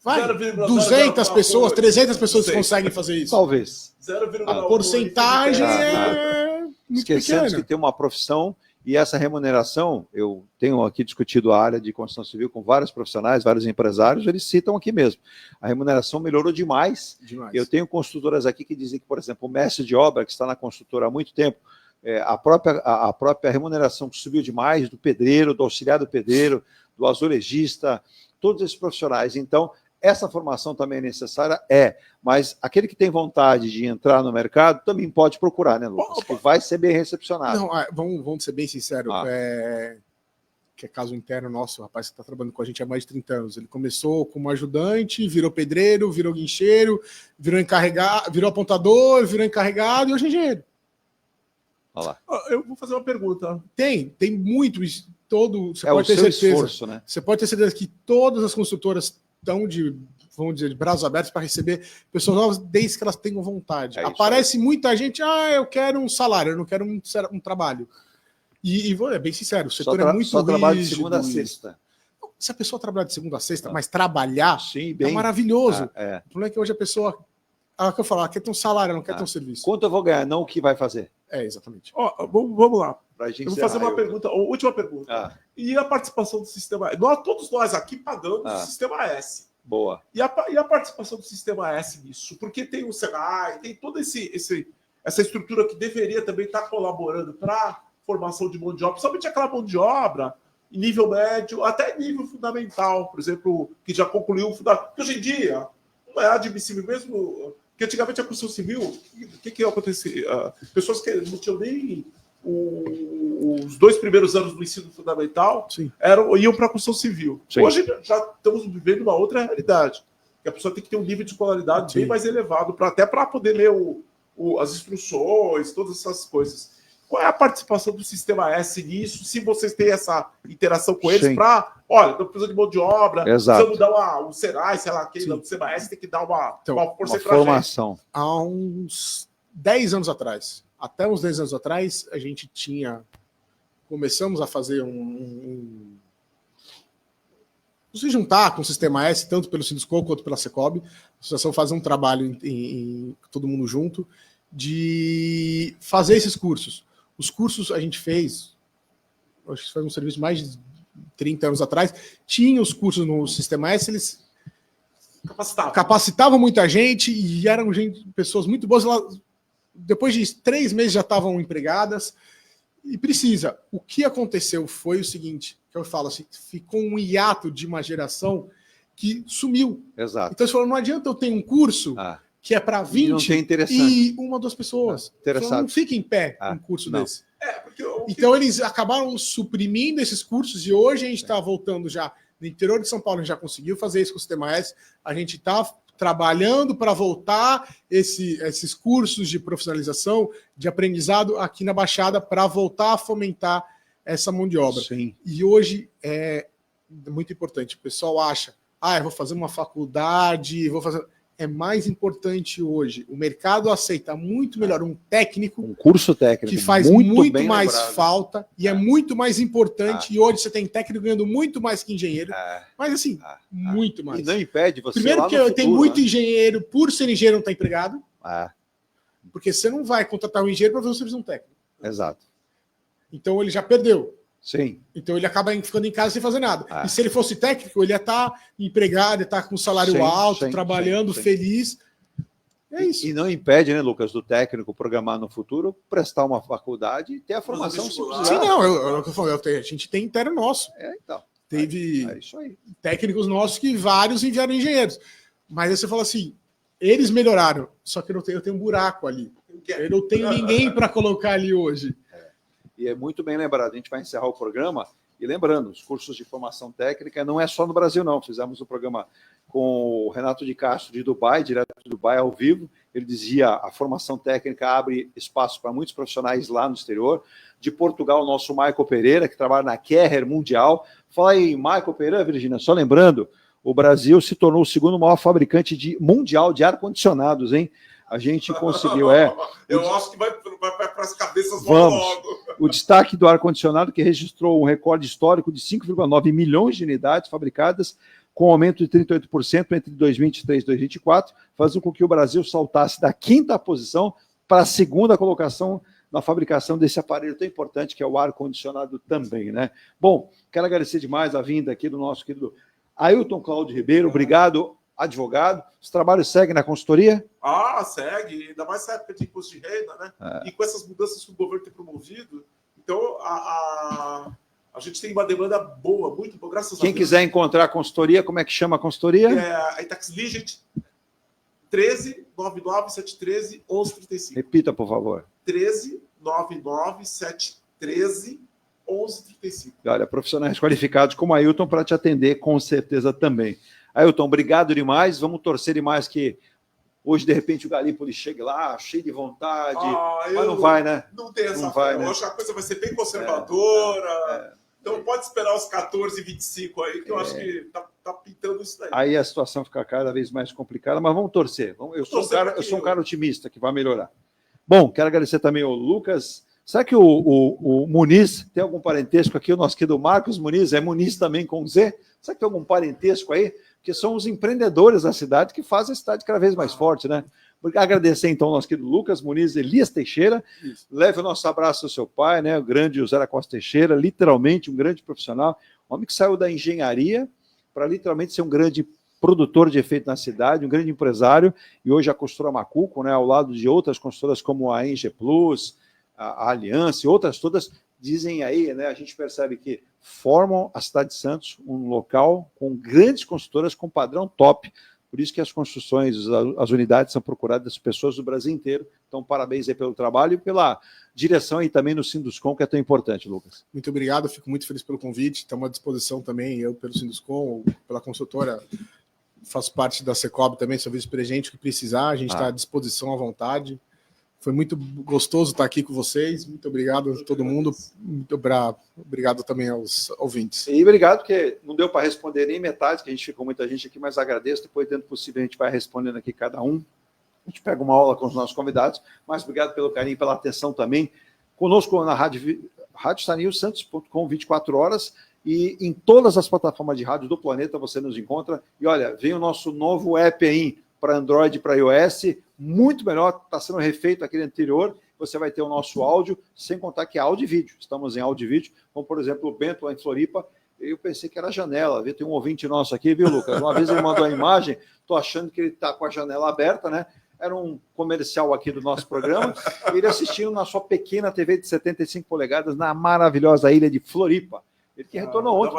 Vai, 200 pessoas, 300 pessoas que conseguem fazer isso. Talvez. A porcentagem é muito Esquecemos pequena. que tem uma profissão e essa remuneração, eu tenho aqui discutido a área de construção civil com vários profissionais, vários empresários, eles citam aqui mesmo. A remuneração melhorou demais. Eu tenho construtoras aqui que dizem que, por exemplo, o mestre de obra, que está na construtora há muito tempo, a própria remuneração que subiu demais, do pedreiro, do auxiliar do pedreiro, do azulejista, todos esses profissionais. Então, essa formação também é necessária, mas aquele que tem vontade de entrar no mercado também pode procurar, né, Lucas? Que vai ser bem recepcionado. Não, vamos ser bem sinceros, que é caso interno nosso, o rapaz que está trabalhando com a gente há mais de 30 anos. Ele começou como ajudante, virou pedreiro, virou guincheiro, virou encarregado, virou apontador, virou encarregado e hoje é engenheiro. Olha lá. Eu vou fazer uma pergunta. Tem muito isso. Você É pode ter o seu certeza. esforço, né? Você pode ter certeza que todas as construtoras estão vamos dizer, de braços abertos para receber pessoas novas desde que elas tenham vontade. Aparece muita gente, eu quero um salário, eu não quero um trabalho. E vou bem sincero, o setor é muito só trabalho de rígido, segunda a sexta. Se a pessoa trabalhar de segunda a sexta, mas trabalhar, sim, é maravilhoso. É. O problema é que hoje a pessoa, ela quer falar, quer ter um salário, não quer ter um serviço. Quanto eu vou ganhar, não o que vai fazer. Exatamente. Vamos lá. Eu vou fazer uma pergunta, última pergunta. E a participação do Sistema S? Todos nós aqui pagamos o Sistema S. Boa. E a participação do Sistema S nisso? Porque tem o Senai, tem toda essa estrutura que deveria também estar colaborando para a formação de mão de obra, principalmente aquela mão de obra em nível médio, até nível fundamental, por exemplo, que já concluiu o fundamental. Porque hoje em dia não é admissível mesmo, que antigamente a construção civil, o que acontecia? Pessoas que não tinham nem os 2 primeiros anos do ensino fundamental iam para a construção civil. Sim. Hoje já estamos vivendo uma outra realidade, que a pessoa tem que ter um nível de escolaridade bem mais elevado, até para poder ler as instruções, todas essas coisas. Qual é a participação do Sistema S nisso? Se vocês têm essa interação com eles para, olha, não precisa de mão de obra, precisamos dar o Serai, sei lá, quem do Sistema S tem que dar uma força para formação. Há uns 10 anos atrás, até uns 10 anos atrás, a gente começamos a fazer se juntar com o Sistema S, tanto pelo Sindusco quanto pela Secob. A associação faz um trabalho em todo mundo junto de fazer esses cursos. Os cursos a gente fez, acho que foi um serviço mais de 30 anos atrás, tinha os cursos no Sistema S, eles capacitavam muita gente e eram pessoas muito boas. Depois de 3 meses já estavam empregadas e precisa. O que aconteceu foi o seguinte, que eu falo assim, ficou um hiato de uma geração que sumiu. Exato. Então você falou, não adianta eu ter um curso que é para 20 e 1 ou 2 pessoas. Não fica em pé um curso desse. Então eles acabaram suprimindo esses cursos e hoje a gente está voltando já no interior de São Paulo, a gente já conseguiu fazer isso com o Sistema S, a gente está trabalhando para voltar esses cursos de profissionalização, de aprendizado aqui na Baixada para voltar a fomentar essa mão de obra. Sim. E hoje é muito importante. O pessoal acha, eu vou fazer uma faculdade, É mais importante hoje. O mercado aceita muito melhor um técnico, um curso técnico, que faz muito mais falta e é muito mais importante. E hoje você tem técnico ganhando muito mais que engenheiro. Mas assim, muito mais. E não impede você. Primeiro que tem muito engenheiro, por ser engenheiro, não está empregado. Porque você não vai contratar um engenheiro para fazer um serviço de um técnico. Exato. Então ele já perdeu. Sim. Então ele acaba ficando em casa sem fazer nada. E se ele fosse técnico, ele ia estar empregado, ia estar com salário alto, trabalhando, feliz. É isso. E não impede, né, Lucas, do técnico programar no futuro, prestar uma faculdade e ter a formação se precisar. Sim, não, eu falei, a gente tem interno nosso. Então. Teve isso aí. Técnicos nossos que vários enviaram engenheiros. Mas aí você fala assim, eles melhoraram, só que eu tenho um buraco ali. Eu não tenho ninguém para colocar ali hoje. E é muito bem lembrado. A gente vai encerrar o programa e lembrando, os cursos de formação técnica não é só no Brasil, não. Fizemos um programa com o Renato de Castro, de Dubai, direto de Dubai, ao vivo. Ele dizia, a formação técnica abre espaço para muitos profissionais lá no exterior. De Portugal, o nosso Michael Pereira, que trabalha na Kerrer Mundial. Fala aí, Michael Pereira, Virginia, só lembrando, o Brasil se tornou o segundo maior fabricante mundial de ar-condicionados, hein? A gente conseguiu, Eu acho que vai para as cabeças logo. O destaque do ar-condicionado, que registrou um recorde histórico de 5,9 milhões de unidades fabricadas, com um aumento de 38% entre 2023 e 2024, fazendo com que o Brasil saltasse da 5ª posição para a 2ª colocação na fabricação desse aparelho tão importante, que é o ar-condicionado também, né? Bom, quero agradecer demais a vinda aqui do nosso querido Ailton Cláudio Ribeiro. Obrigado, advogado. Os trabalhos seguem na consultoria? Segue, ainda mais essa época de imposto de renda, né? E com essas mudanças que o governo tem promovido, então a gente tem uma demanda boa, muito boa, graças a Deus. Quem quiser encontrar a consultoria, como é que chama a consultoria? A Itax Legent 13 99 713 1135. Repita, por favor. 13 99 713 1135. Olha, profissionais qualificados como Ailton para te atender, com certeza também. Ailton, obrigado demais. Vamos torcer demais que hoje, de repente, o Galípoli chegue lá, cheio de vontade. Mas não vai, né? Não tem essa vai, né? Eu acho que a coisa vai ser bem conservadora. Então pode esperar os 14, 25 aí, que eu acho que tá pintando isso daí. Aí a situação fica cada vez mais complicada, mas vamos torcer. Eu sou um cara otimista que vai melhorar. Bom, quero agradecer também ao Lucas. Será que o Muniz tem algum parentesco aqui? O nosso querido Marcos Muniz é Muniz também com Z? Será que tem algum parentesco aí? Porque são os empreendedores da cidade que fazem a cidade cada vez mais forte, né? Agradecer, então, ao nosso querido Lucas Muniz, Elias Teixeira. Isso. Leve o nosso abraço ao seu pai, né? O grande José da Costa Teixeira, literalmente um grande profissional, homem que saiu da engenharia para literalmente ser um grande produtor de efeito na cidade, um grande empresário, e hoje a construtora Macuco, né? Ao lado de outras construtoras como a Enge Plus, a Aliança e outras todas, dizem aí, né? A gente percebe que formam a cidade de Santos um local com grandes construtoras com padrão top, Por isso que as construções, as unidades são procuradas das pessoas do Brasil inteiro. Então, parabéns aí pelo trabalho e pela direção e também no Sinduscom, que é tão importante, Lucas. Muito obrigado, fico muito feliz pelo convite. Estamos à disposição também, eu pelo Sinduscom, pela consultora, faço parte da Secob também, sou vice-presidente, o que precisar, a gente está à disposição, à vontade. Foi muito gostoso estar aqui com vocês. Muito obrigado a todo mundo. Muito obrigado também aos ouvintes. E obrigado, porque não deu para responder nem metade, que a gente ficou muita gente aqui, mas agradeço. Depois, dentro do possível, a gente vai respondendo aqui cada um. A gente pega uma aula com os nossos convidados, mas obrigado pelo carinho, pela atenção também. Conosco na Rádio Santos.com, 24 horas, e em todas as plataformas de rádio do planeta você nos encontra. E olha, vem o nosso novo app aí para Android e para iOS, muito melhor, está sendo refeito aquele anterior. Você vai ter o nosso áudio, sem contar que é áudio e vídeo. Estamos em áudio e vídeo, como por exemplo o Bento lá em Floripa. Eu pensei que era janela, viu? Tem um ouvinte nosso aqui, viu, Lucas? Uma vez ele mandou a imagem, estou achando que ele está com a janela aberta, né? Era um comercial aqui do nosso programa, ele assistindo na sua pequena TV de 75 polegadas na maravilhosa ilha de Floripa. Ele que retornou ontem.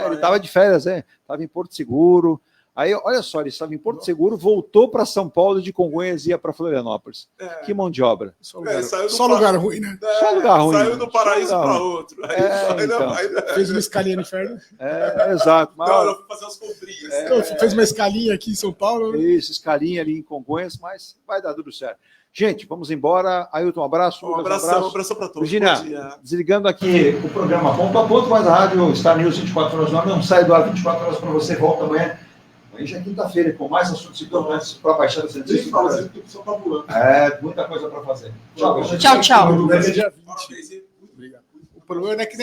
Ele estava de férias, estava em Porto Seguro. Aí, olha só, ele estava em Porto Seguro, voltou para São Paulo, de Congonhas ia para Florianópolis. Que mão de obra. Só lugar ruim, né? Só lugar ruim. Saiu do paraíso para outro. Então. Fez uma escalinha no inferno. Exato. Mas... Não, eu fui fazer as comprinhas. Fez uma escalinha aqui em São Paulo. Isso, escalinha ali em Congonhas, mas vai dar tudo certo. Gente, vamos embora. Ailton, um abraço. Um abraço para todos. Virginia, desligando aqui o programa ponto a ponto, mas a rádio Star News 24 horas no ar não sai do ar 24 horas para você. Volta amanhã. Amanhã já é quinta-feira, com mais assuntos importantes para a Baixada Santista. Muita coisa para fazer. Tchau, tchau. Obrigado. O problema é que